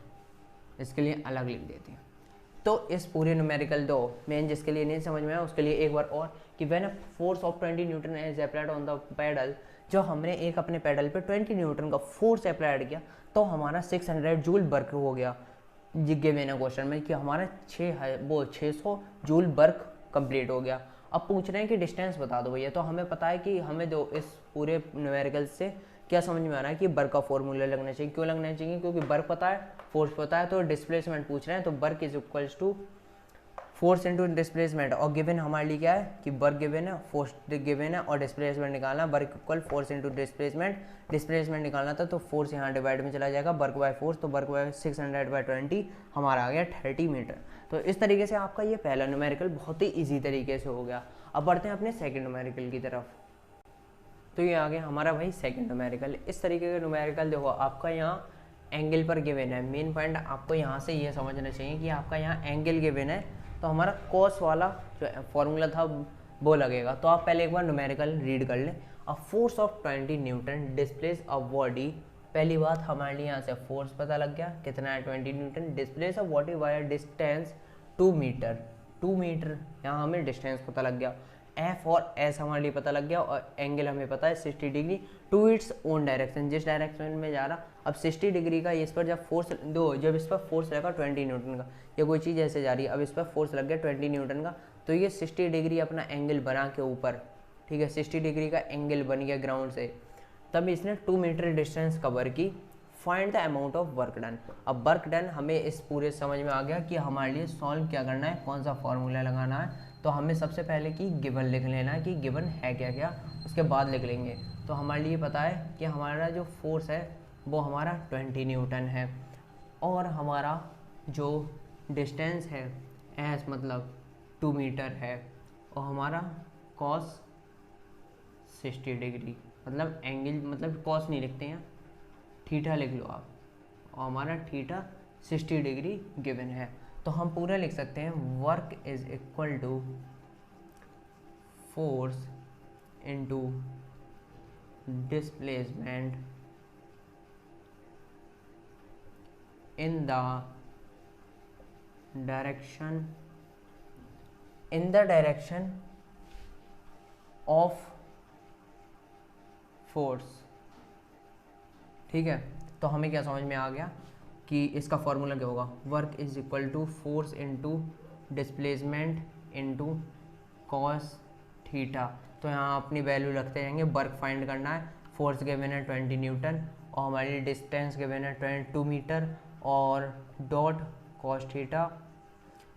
इसके लिए अलग लिख देते हैं। तो इस पूरे न्यूमेरिकल दो मेन, जिसके लिए नहीं समझ में आया उसके लिए एक बार और, कि when a force of 20 Newton is applied on the pedal, जो हमने एक अपने पेडल पे 20 न्यूटन का फोर्स अप्लाइड किया, तो हमारा 600 जूल वर्क हो गया। गिवन है क्वेश्चन में कि हमारा 600 जूल वर्क कंप्लीट हो गया। अब पूछ रहे हैं कि डिस्टेंस बता दो भैया, तो हमें पता है कि हमें दो इस पूरे न्यूमेरिकल से क्या समझ में आ रहा है कि वर्क का फॉर्मूला लगना चाहिए। क्यों लगना चाहिए, क्योंकि वर्क पता है, फोर्स पता है, तो डिस्प्लेसमेंट पूछ रहे हैं, तो work is equals to force into displacement, और गिवन हमारे लिए क्या है कि वर्क गिवन है, फोर्स गिवन है, और डिस्प्लेसमेंट निकालना, work equal force into displacement, displacement निकालना था, तो फोर्स यहाँ डिवाइड में चला जाएगा, वर्क बाय फोर्स, तो वर्क बाय 600 बाय 20 हमारा आ गया 30 मीटर। तो इस तरीके से आपका ये पहला न्यूमेरिकल बहुत ही ईजी तरीके से हो गया। अब बढ़ते हैं अपने सेकेंड न्यूमेरिकल की तरफ। तो ये आ गया हमारा भाई सेकेंड न्यूमेरिकल। इस तरीके का न्यूमेरिकल देखो, आपका यहाँ एंगल पर गिवन है, मेन पॉइंट आपको यहाँ से ये समझना चाहिए कि आपका यहाँ एंगल गिवन है, तो हमारा कॉस वाला जो फॉर्मूला था वो लगेगा। तो आप पहले एक बार न्यूमेरिकल रीड कर लें। A force of 20 newton displace a body, पहली बात हमारे लिए यहाँ से फोर्स पता लग गया कितना है 20 newton, displace a body by distance 2 metre, 2 metre यहाँ हमें डिस्टेंस पता लग गया, एफ और एस हमारे लिए पता लग गया, और एंगल हमें पता है 60 degree to its own direction, जिस डायरेक्शन में जा रहा। अब 60 डिग्री का इस पर जब फोर्स जब इस पर फोर्स लगा 20 न्यूटन का, या कोई चीज़ ऐसे जा रही है, अब इस पर फोर्स लग गया 20 न्यूटन का, तो ये 60 डिग्री अपना एंगल बना के ऊपर, ठीक है, 60 डिग्री का एंगल बन गया ग्राउंड से, तब इसने 2 मीटर डिस्टेंस कवर की। Find the amount of work done. अब वर्क डन हमें इस पूरे समझ में आ गया कि हमारे लिए सॉल्व क्या करना है, कौन सा फॉर्मूला लगाना है। तो हमें सबसे पहले कि गिवन लिख लेना है कि गिवन है क्या क्या, उसके बाद लिख लेंगे। तो हमारे लिए पता है कि हमारा जो फोर्स है वो हमारा 20 न्यूटन है, और हमारा जो डिस्टेंस है एस मतलब 2 मीटर है, और हमारा कॉस 60 डिग्री, मतलब एंगल, मतलब कॉस नहीं लिखते हैं, थीटा लिख लो आप, और हमारा थीटा 60 डिग्री गिवन है। तो हम पूरा लिख सकते हैं work is equal to force into displacement in the direction of force। ठीक है, तो हमें क्या समझ में आ गया कि इसका फॉर्मूला क्या होगा, work is equal to force into displacement into cos theta. तो यहाँ अपनी वैल्यू रखते जाएंगे, वर्क फाइंड करना है, फोर्स गिवन है 20 न्यूटन, और हमारी डिस्टेंस गिवन है 22 मीटर, और डॉट कॉस थीटा।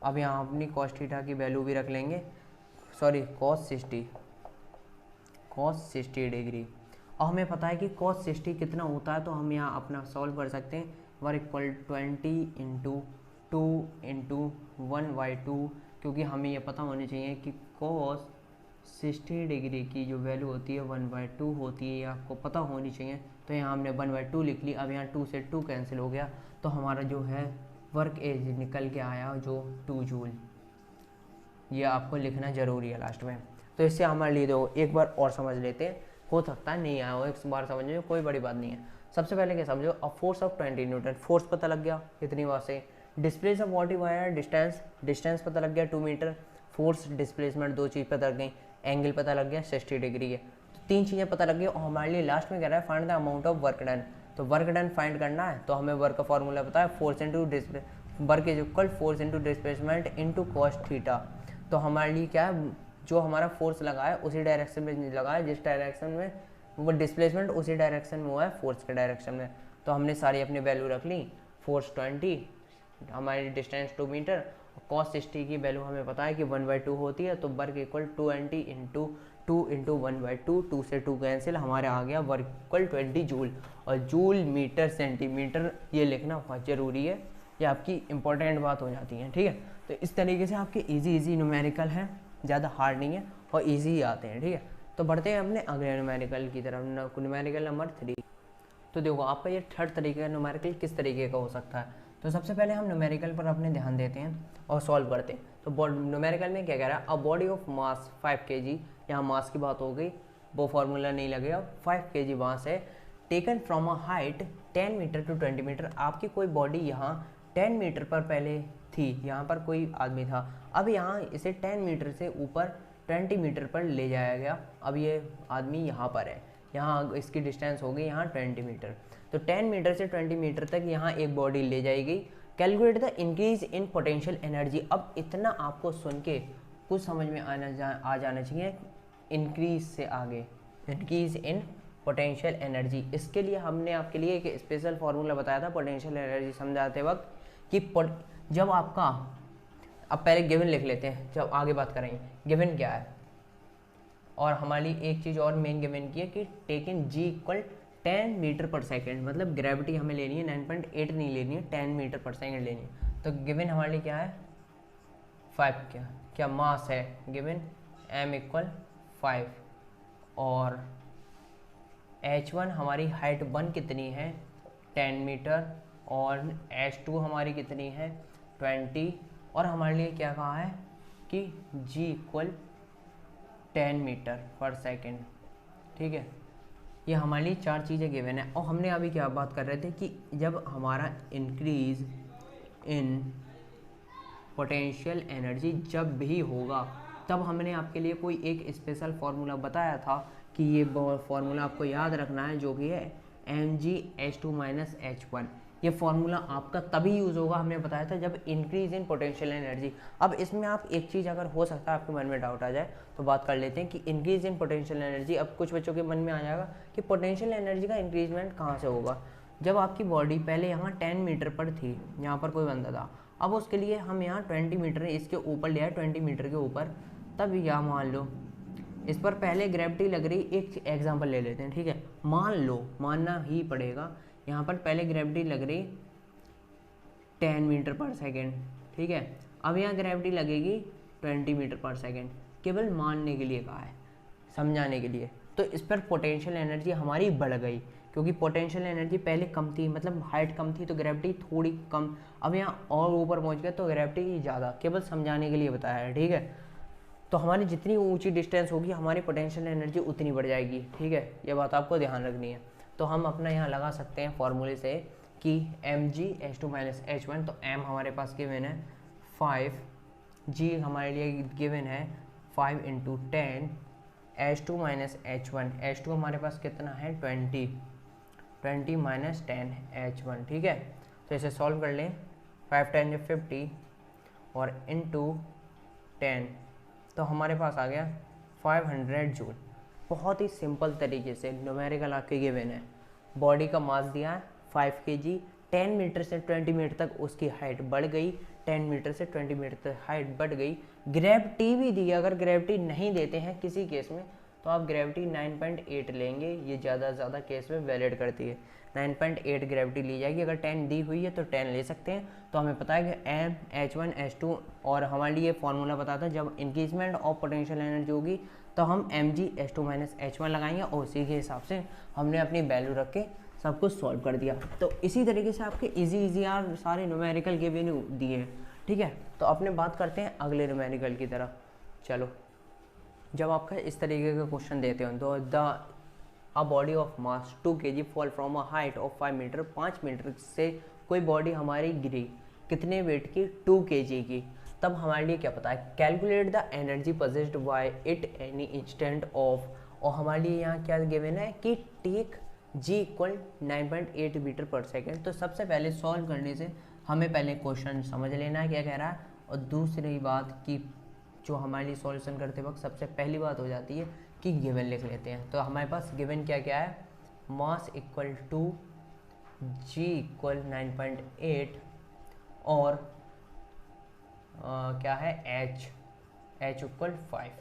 अब यहाँ अपनी कॉस थीटा की वैल्यू भी रख लेंगे, सॉरी कॉस 60 डिग्री। और हमें पता है कि कॉस 60 कितना होता है, तो हम यहाँ अपना सॉल्व कर सकते हैं। वर्क इक्वल 20 इंटू 2 इंटू 1/2, क्योंकि हमें ये पता होनी चाहिए कि कॉस 60 डिग्री की जो वैल्यू होती है 1/2 होती है, ये आपको पता होनी चाहिए। तो यहाँ हमने 1/2 लिख ली। अब यहाँ 2 से 2 कैंसिल हो गया, तो हमारा जो है वर्क एज निकल के आया जो 2 जूल। ये आपको लिखना ज़रूरी है लास्ट में। तो इससे हमारे लिए दो एक बार और समझ लेते हैं, हो सकता है नहीं आया हो, एक बार समझ में कोई बड़ी बात नहीं है। सबसे पहले क्या समझो, a force of 20 Newton, force पता लग गया इतनी बात से। Displace of what wire, distance पता लग गया 2 मीटर। फोर्स डिस्प्लेसमेंट 2 चीज़ पता लग गई, एंगल पता लग गया 60 डिग्री है, तो 3 चीज़ें पता लग गई। और हमारे लिए लास्ट में कह रहा है find the amount of work done. तो वर्क डन फाइंड करना है, तो हमें वर्क का फॉर्मूला पता है, force into work is equal force into displacement into cos theta. तो हमारे लिए क्या है, जो हमारा फोर्स लगा है उसी डायरेक्शन में लगा है, जिस डायरेक्शन में वो डिस्प्लेसमेंट उसी डायरेक्शन में हुआ है फोर्स के डायरेक्शन में। तो हमने सारी अपनी वैल्यू रख ली, फोर्स 20, हमारी डिस्टेंस 2 मीटर, कॉस 60 की वैल्यू हमें पता है कि 1/2 होती है। तो वर्क इक्वल 20 इंटू 2 इंटू 1/2, 2 से 2 कैंसिल, हमारे आ गया वर्क इक्वल 20 जूल। और जूल मीटर सेंटीमीटर ये लिखना बहुत ज़रूरी है, ये आपकी इंपॉर्टेंट बात हो जाती है। ठीक है, तो इस तरीके से आपके इजी न्यूमेरिकल हैं, ज़्यादा हार्ड नहीं है और इजी ही आते हैं। ठीक है, तो बढ़ते हैं अपने अगले न्यूमेरिकल की तरफ, न्यूमेरिकल नंबर 3। तो देखो आपका ये थर्ड तरीके का न्यूमेरिकल किस तरीके का हो सकता है। तो सबसे पहले हम न्यूमेरिकल पर अपने ध्यान देते हैं और सॉल्व करते हैं। तो न्यूमेरिकल में क्या कह रहा है, अ बॉडी ऑफ मास 5 kg, यहाँ मास की बात हो गई, वो फॉर्मूला नहीं लगेगा, 5 kg मास है, taken from a height 10 metre to 20 metre. आपकी कोई बॉडी यहाँ 10 मीटर पर पहले थी, यहाँ पर कोई आदमी था, अब यहाँ इसे 10 मीटर से ऊपर 20 मीटर पर ले जाया गया। अब ये आदमी यहाँ पर है, यहाँ इसकी डिस्टेंस होगी यहाँ 20 मीटर। तो 10 मीटर से 20 मीटर तक यहाँ एक बॉडी ले जाएगी। Calculate the increase in potential energy. अब इतना आपको सुन के कुछ समझ में आ जाना चाहिए, इंक्रीज से आगे, इंक्रीज इन पोटेंशियल एनर्जी। इसके लिए हमने आपके लिए एक स्पेशल फार्मूला बताया था पोटेंशियल एनर्जी समझाते वक्त कि जब आपका, अब पहले गिवन लिख लेते हैं, जब आगे बात करेंगे गिवन क्या है। और हमारी एक चीज़ और मेन गिवन की है कि टेकन जी इक्वल 10 मीटर पर सेकेंड, मतलब ग्रेविटी हमें लेनी है 9.8 नहीं लेनी है, 10 मीटर पर सेकेंड लेनी है। तो गिवन हमारे लिए क्या है 5, क्या मास है गिवन, m इक्वल 5, और h1 हमारी हाइट 1 कितनी है 10 मीटर, और h2 हमारी कितनी है 20, और हमारे लिए क्या कहा है कि g इक्वल 10 मीटर पर सेकेंड। ठीक है, ये हमारे लिए 4 चीज़ें गिवन है। और हमने अभी क्या बात कर रहे थे कि जब हमारा इंक्रीज इन पोटेंशियल एनर्जी जब भी होगा, तब हमने आपके लिए कोई एक स्पेशल फार्मूला बताया था कि ये फार्मूला आपको याद रखना है, जो कि है mg h2 - h1। ये फॉर्मूला आपका तभी यूज़ होगा, हमने बताया था, जब इंक्रीज इन पोटेंशियल एनर्जी। अब इसमें आप एक चीज़ अगर हो सकता है आपके मन में डाउट आ जाए तो बात कर लेते हैं कि इंक्रीज इन पोटेंशियल एनर्जी। अब कुछ बच्चों के मन में आ जाएगा कि पोटेंशियल एनर्जी का इंक्रीजमेंट कहाँ से होगा। जब आपकी बॉडी पहले यहाँ 10 मीटर पर थी, यहाँ पर कोई बंदा था, अब उसके लिए हम यहाँ 20 मीटर इसके ऊपर लिया है, 20 मीटर के ऊपर, तब यहाँ मान लो इस पर पहले ग्रेविटी लग रही। एक एग्जांपल ले लेते हैं, ठीक है, मान लो, मानना ही पड़ेगा, यहाँ पर पहले ग्रेविटी लग रही 10 मीटर पर सेकेंड, ठीक है, अब यहाँ ग्रेविटी लगेगी 20 मीटर पर सेकेंड। केवल मानने के लिए कहा है, समझाने के लिए। तो इस पर पोटेंशियल एनर्जी हमारी बढ़ गई, क्योंकि पोटेंशियल एनर्जी पहले कम थी, मतलब हाइट कम थी तो ग्रेविटी थोड़ी कम, अब यहाँ और ऊपर पहुँच गया तो ग्रेविटी ज़्यादा। केवल समझाने के लिए बताया है, ठीक है। तो हमारी जितनी ऊंची डिस्टेंस होगी हमारी पोटेंशियल एनर्जी उतनी बढ़ जाएगी, ठीक है, ये बात आपको ध्यान रखनी है। तो हम अपना यहाँ लगा सकते हैं फॉर्मूले से कि mg(h2 - h1), तो m हमारे पास गिवन है 5, g हमारे लिए गिवन है 5 × 10, h2 - h1, h2 हमारे पास कितना है 20 20 - 10 h1, ठीक है। तो इसे सॉल्व कर लें, 5 × 10 = 50 और इंटू 10, तो हमारे पास आ गया 500 जूल। बहुत ही सिंपल तरीके से न्यूमेरिकल आपके गिवन है। बॉडी का मास दिया है 5 kg, 10 मीटर से 20 मीटर तक उसकी हाइट बढ़ गई, 10 मीटर से 20 मीटर तक हाइट बढ़ गई। ग्रेविटी भी दी, अगर ग्रेविटी नहीं देते हैं किसी केस में तो आप ग्रेविटी 9.8 लेंगे, ये ज़्यादा केस में वैलिड करती है। 9.8 ग्रेविटी ली जाएगी, अगर 10 दी हुई है तो 10 ले सकते हैं। तो हमें पता है कि m h1 h2, और हमारे लिए फॉर्मूला पता था जब इंक्रीजमेंट ऑफ पोटेंशियल एनर्जी होगी तो हम mg(h2 - h1) लगाएंगे, और उसी के हिसाब से हमने अपनी वैल्यू रख के सब कुछ सॉल्व कर दिया। तो इसी तरीके से आपके इजी यार सारे न्यूमेरिकल के भी दिए हैं, ठीक है। तो अपने बात करते हैं अगले न्यूमेरिकल की तरफ। चलो, जब आपका इस तरीके का क्वेश्चन देते हो तो a body of mass 2 kg fall from a height of 5 metre, 5 metre से कोई बॉडी हमारी गिरी कितने वेट की, 2 kg की, तब हमारे लिए क्या पता है, calculate the energy possessed by it any instant of, और हमारे लिए यहाँ क्या गिवन है कि टेक g = 9.8 मीटर पर सेकेंड। तो सबसे पहले सॉल्व करने से हमें पहले क्वेश्चन समझ लेना है क्या कह रहा है, और दूसरी बात कि जो हमारे लिए सॉल्यूशन करते वक्त सबसे पहली बात हो जाती है कि गिवन लिख लेते हैं। तो हमारे पास गिवन क्या क्या है, मास इक्वल टू g = 9.8 और क्या है h = 5।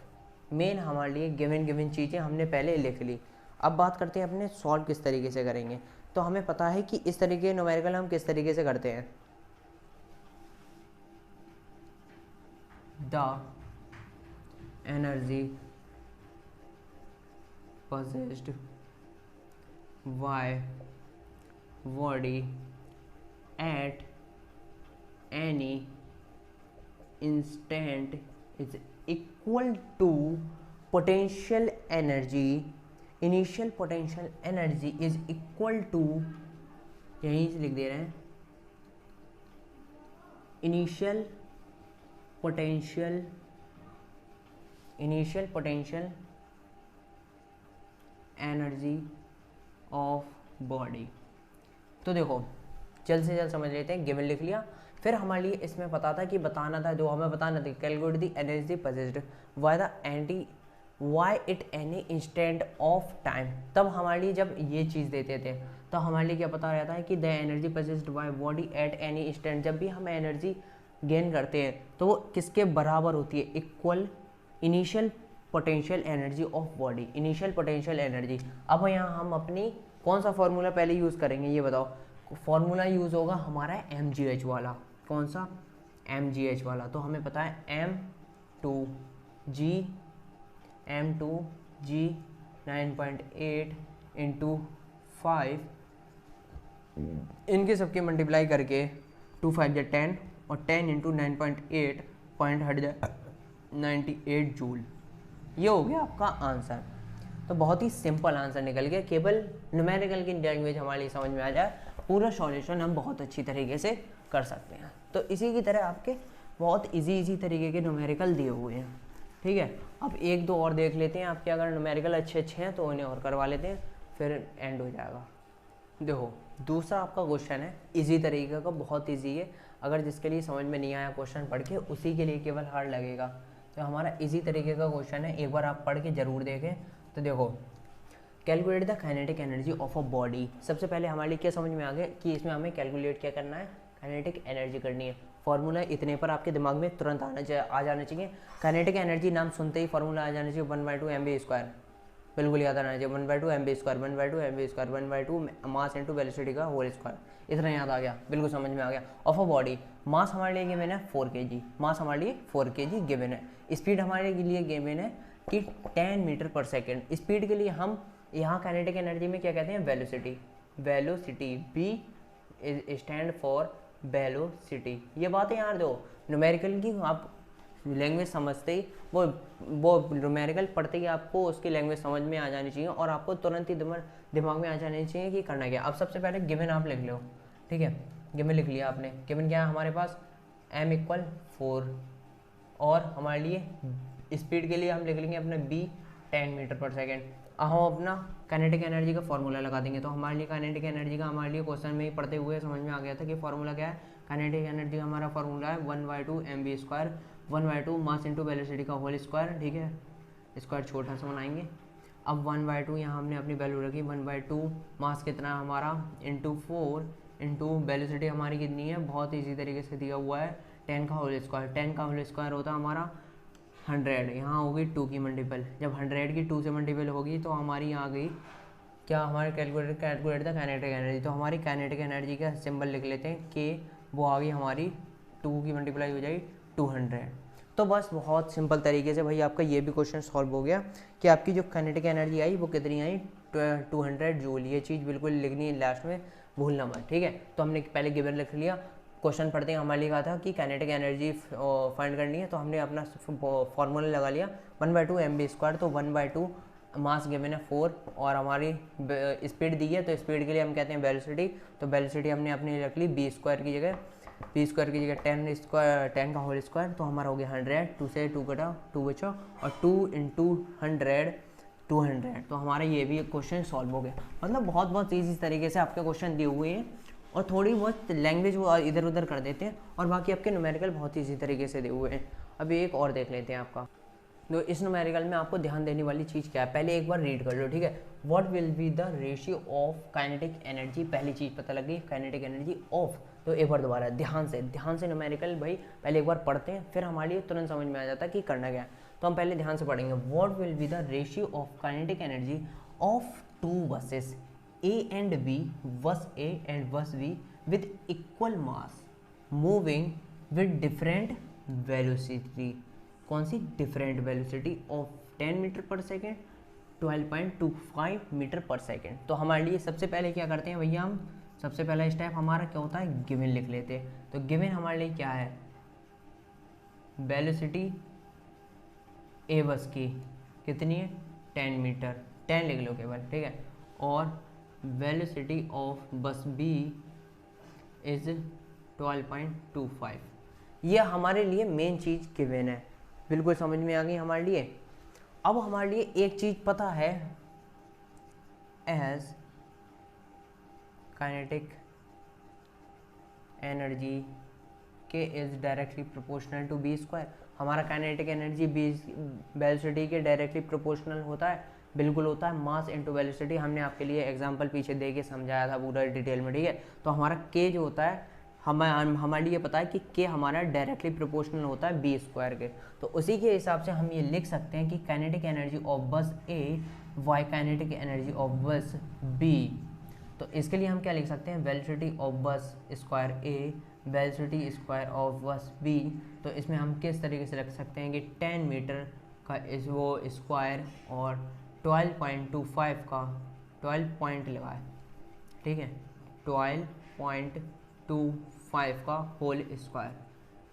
मेन हमारे लिए गिवन चीज़ें हमने पहले लिख ली। अब बात करते हैं अपने सॉल्व किस तरीके से करेंगे। तो हमें पता है कि इस तरीके न्यूमेरिकल हम किस तरीके से करते हैं, the energy possessed by body at any instant is equal to potential energy, initial potential energy is equal to, यहीं से लिख दे रहे हैं, initial potential energy of body. तो देखो जल्द से जल्द समझ लेते हैं, गिवन लिख लिया, फिर हमारे लिए इसमें पता था कि बताना था, जो हमें बताना था, calculate the energy possessed by it any instant of time. तब हमारे लिए जब ये चीज़ देते थे तो हमारे लिए क्या पता रहता है कि the energy possessed by body at any instant, जब भी हम एनर्जी गेन करते हैं तो वो किसके बराबर होती है, equal initial potential energy of body, initial potential energy. अब यहाँ हम अपनी कौन सा फॉर्मूला पहले यूज़ करेंगे ये बताओ। फॉर्मूला यूज़ होगा हमारा mgh वाला, कौन सा, mgh वाला। तो हमें पता है m2g 9.8 × 5, इनके सबके मल्टीप्लाई करके 2 5 = 10 और 10 × 9.8 पॉइंट हट जाए 98 जूल। ये हो गया आपका आंसर। तो बहुत ही सिंपल आंसर निकल गया, केवल न्यूमेरिकल की लैंग्वेज हमारे लिए समझ में आ जाए, पूरा सॉल्यूशन हम बहुत अच्छी तरीके से कर सकते हैं। तो इसी की तरह आपके बहुत इजी तरीके के न्यूमेरिकल दिए हुए हैं, ठीक है। अब एक दो और देख लेते हैं आपके, अगर न्यूमेरिकल अच्छे हैं तो उन्हें और करवा लेते हैं, फिर एंड हो जाएगा। देखो दूसरा आपका क्वेश्चन है इजी तरीके का, बहुत इजी है, अगर जिसके लिए समझ में नहीं आया क्वेश्चन पढ़ के उसी के लिए केवल हार्ड लगेगा। तो हमारा इजी तरीके का क्वेश्चन है, एक बार आप पढ़ के ज़रूर देखें। तो देखो, calculate the kinetic energy of a body. सबसे पहले हमारे लिए क्या समझ में आ गया कि इसमें हमें कैलकुलेट क्या करना है, काइनेटिक एनर्जी करनी है। फार्मूला इतने पर आपके दिमाग में तुरंत आ जाना चाहिए। काइनेटिक एनर्जी नाम सुनते ही फार्मूला आ जाना चाहिए 1/2 mv², बिल्कुल याद आना चाहिए 1/2 mv², 1/2 mv², 1/2 mass into velocity का होल स्क्वायर, इतना याद आ गया, बिल्कुल समझ में आ गया। ऑफ अ बॉडी, मास हमारे लिए गिवन है 4 kg, मास हमारे लिए 4 kg गिवन है। स्पीड हमारे लिए गिवन है कि 10 मीटर पर सेकेंड। स्पीड के लिए हम यहाँ काइनेटिक एनर्जी में क्या कहते हैं, velocity. Velocity V stand for velocity. ये बातें यार दो न्यूमेरिकल की, आप लैंग्वेज समझते ही वो न्यूमेरिकल पढ़ते ही आपको उसकी लैंग्वेज समझ में आ जानी चाहिए और आपको तुरंत ही दिमाग में आ जानी चाहिए कि करना क्या। अब सबसे पहले गिवन आप लिख लो, ठीक है, गिवन लिख लिया आपने। गिवन क्या है हमारे पास, m = 4, और हमारे लिए स्पीड के लिए हम लिख लेंगे अपने b 10 मीटर पर सेकेंड। अब हम अपना काइनेटिक एनर्जी का फॉर्मूला लगा देंगे। तो हमारे लिए काइनेटिक एनर्जी का हमारे लिए क्वेश्चन में ही पढ़ते हुए समझ में आ गया था कि फॉर्मूला क्या है। काइनेटिक एनर्जी का हमारा फॉर्मूला है 1/2 mv², 1/2 मास इंटू वेलोसिटी का होल स्क्वायर, ठीक है, स्क्वायर छोटा सा बनाएंगे। अब 1/2 यहाँ हमने अपनी वैल्यू रखी, 1/2 मास कितना है हमारा इंटू 4 इंटू वेलोसिटी हमारी कितनी है, बहुत ईजी तरीके से दिया हुआ है 10 का होल स्क्वायर। 10 का होल स्क्वायर होता है हमारा 100, यहाँ होगी 2 की मल्टीपल। जब 100 की 2 से मल्टीपल होगी तो हमारी आ गई क्या, हमारे कैलकुलेट द काइनेटिक एनर्जी। तो हमारी काइनेटिक एनर्जी का सिंबल लिख लेते हैं कि वो आ गई हमारी 2 की मल्टीप्लाई हो जाएगी 200। तो बस बहुत सिंपल तरीके से भाई आपका ये भी क्वेश्चन सॉल्व हो गया कि आपकी जो काइनेटिक एनर्जी आई वो कितनी आई, 200 जूल। ये चीज़ बिल्कुल लिखनी है लास्ट में, भूलना मत, ठीक है। तो हमने पहले गिवन लिख लिया। क्वेश्चन पढ़ते हैं हमारे लिए कहा था कि काइनेटिक एनर्जी फाइंड करनी है, तो हमने अपना फॉर्मूला लगा लिया 1/2 mv²। तो 1/2 मास गिवन है 4 और हमारी स्पीड दी है, तो स्पीड के लिए हम कहते हैं वेलोसिटी। तो वेलोसिटी हमने अपनी रख ली b² की जगह, b² की जगह 10 का होल स्क्वायर। तो हमारा हो गया 100, 2 से 2 कटा 2 बचा, और 2 × 100 200। तो हमारा ये भी क्वेश्चन सॉल्व हो गया। मतलब बहुत ईजी तरीके से आपके क्वेश्चन दिए हुए हैं और थोड़ी बहुत लैंग्वेज वो इधर उधर कर देते हैं, और बाकी आपके न्यूमेरिकल बहुत ईजी तरीके से दिए हुए हैं। अभी एक और देख लेते हैं आपका। तो इस न्यूमेरिकल में आपको ध्यान देने वाली चीज़ क्या है, पहले एक बार रीड कर लो, ठीक है। What will be the ratio of kinetic energy, पहली चीज़ पता लग गई, काइनेटिक एनर्जी ऑफ। तो एक बार दोबारा ध्यान से न्यूमेरिकल भाई पहले एक बार पढ़ते हैं, फिर हमारे लिए तुरंत समझ में आ जाता है कि करना क्या है। तो हम पहले ध्यान से पढ़ेंगे। What will be the ratio of kinetic energy of 2 buses A and B, bus A and bus B with equal mass moving with different velocity। कौन सी डिफरेंट वेलोसिटी ऑफ 10 मीटर पर सेकेंड, 12.25 मीटर पर सेकेंड। तो हमारे लिए सबसे पहले क्या करते हैं भैया, हम सबसे पहला स्टेप हमारा क्या होता है, गिवन लिख लेते हैं। तो गिवन हमारे लिए क्या है, वेलोसिटी ए बस की कितनी है 10 मीटर, 10 लिख लो केवल, ठीक है, और velocity of bus B is 12.25। ये हमारे लिए मेन चीज़ गिवन है, बिल्कुल समझ में आ गई हमारे लिए। अब हमारे लिए एक चीज़ पता है, as kinetic energy K is directly proportional to b²। हमारा काइनेटिक एनर्जी वेलोसिटी के डायरेक्टली प्रोपोर्शनल होता है, बिल्कुल होता है, मास इंटू वेलोसिटी। हमने आपके लिए एग्जांपल पीछे दे के समझाया था पूरा डिटेल में, ठीक है। तो हमारा k जो होता है, हमारे लिए पता है कि k हमारा डायरेक्टली प्रोपोर्शनल होता है b² के। तो उसी के हिसाब से हम ये लिख सकते हैं कि kinetic energy of bus A by kinetic energy of bus B। तो इसके लिए हम क्या लिख सकते हैं, वेलोसिटी ऑफ बस square A velocity square of bus B। तो इसमें हम किस तरीके से रख सकते हैं कि 10 मीटर का वो स्क्वायर और 12.25 का 12 पॉइंट लगाए, ठीक है, 12.25 का होल स्क्वायर,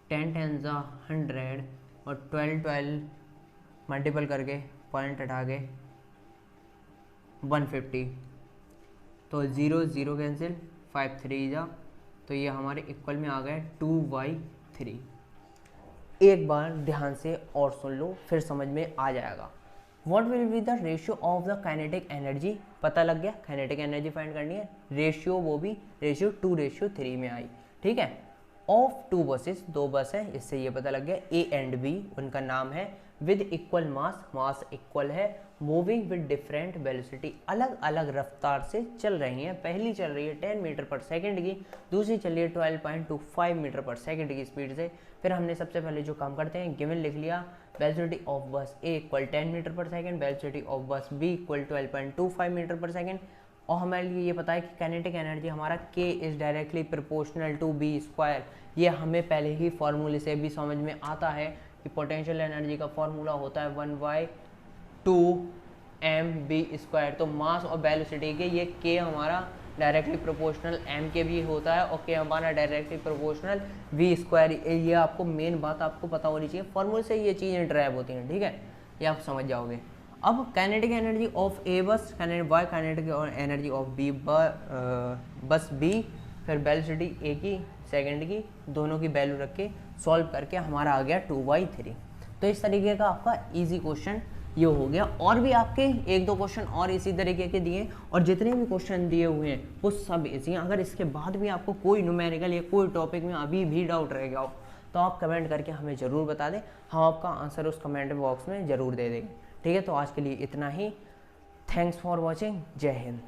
10 10 100 और 12 मल्टीपल करके पॉइंट हटा के 150। तो 0 0 कैंसिल, 5 3 जा, तो ये हमारे इक्वल में आ गए 2/3। एक बार ध्यान से और सुन लो, फिर समझ में आ जाएगा। What will be the ratio of the kinetic energy, पता लग गया, काइनेटिक एनर्जी फाइंड करनी है, रेशियो वो भी रेशियो 2:3 में आई, ठीक है। ऑफ 2 बसेस, 2 बस है, इससे ये पता लग गया, ए एंड बी उनका नाम है, with equal mass, mass equal है, मूविंग विद डिफरेंट वेलोसिटी, अलग अलग रफ्तार से चल रही हैं। पहली चल रही है 10 मीटर पर सेकंड की, दूसरी चल रही है 12.25 मीटर पर सेकंड की स्पीड से। फिर हमने सबसे पहले जो काम करते हैं, गिवन लिख लिया, velocity of bus A equal 10 metre per second, velocity of bus B equal 12.25 metre per second, और हमारे लिए ये पता है कि काइनेटिक एनर्जी हमारा k is directly proportional to V square. ये हमें पहले ही फॉर्मूले से भी समझ में आता है कि पोटेंशियल एनर्जी का फॉर्मूला होता है 1/2mv²। तो मास और वेलोसिटी के ये k हमारा डायरेक्टली प्रोपोर्शनल m के भी होता है, और k हमारा डायरेक्टली प्रोपोर्शनल v²। ये आपको मेन बात आपको पता होनी चाहिए, फॉर्मूले से ये चीज़ें ड्राइव होती हैं, ठीक है, ये आप समझ जाओगे। अब kinetic energy of A bus, by kinetic energy of B bus B, फिर वेलोसिटी ए की सेकंड की, दोनों की वैल्यू रख के सॉल्व करके हमारा आ गया 2/3। तो इस तरीके का आपका इजी क्वेश्चन ये हो गया। और भी आपके 1-2 क्वेश्चन और इसी तरीके के दिए, और जितने भी क्वेश्चन दिए हुए हैं वो सब इजी हैं। अगर इसके बाद भी आपको कोई न्यूमेरिकल या कोई टॉपिक में अभी भी डाउट रह गया हो तो आप कमेंट करके हमें ज़रूर बता दें, हम आपका आंसर उस कमेंट बॉक्स में ज़रूर दे देंगे, ठीक है। तो आज के लिए इतना ही, थैंक्स फॉर वॉचिंग, जय हिंद।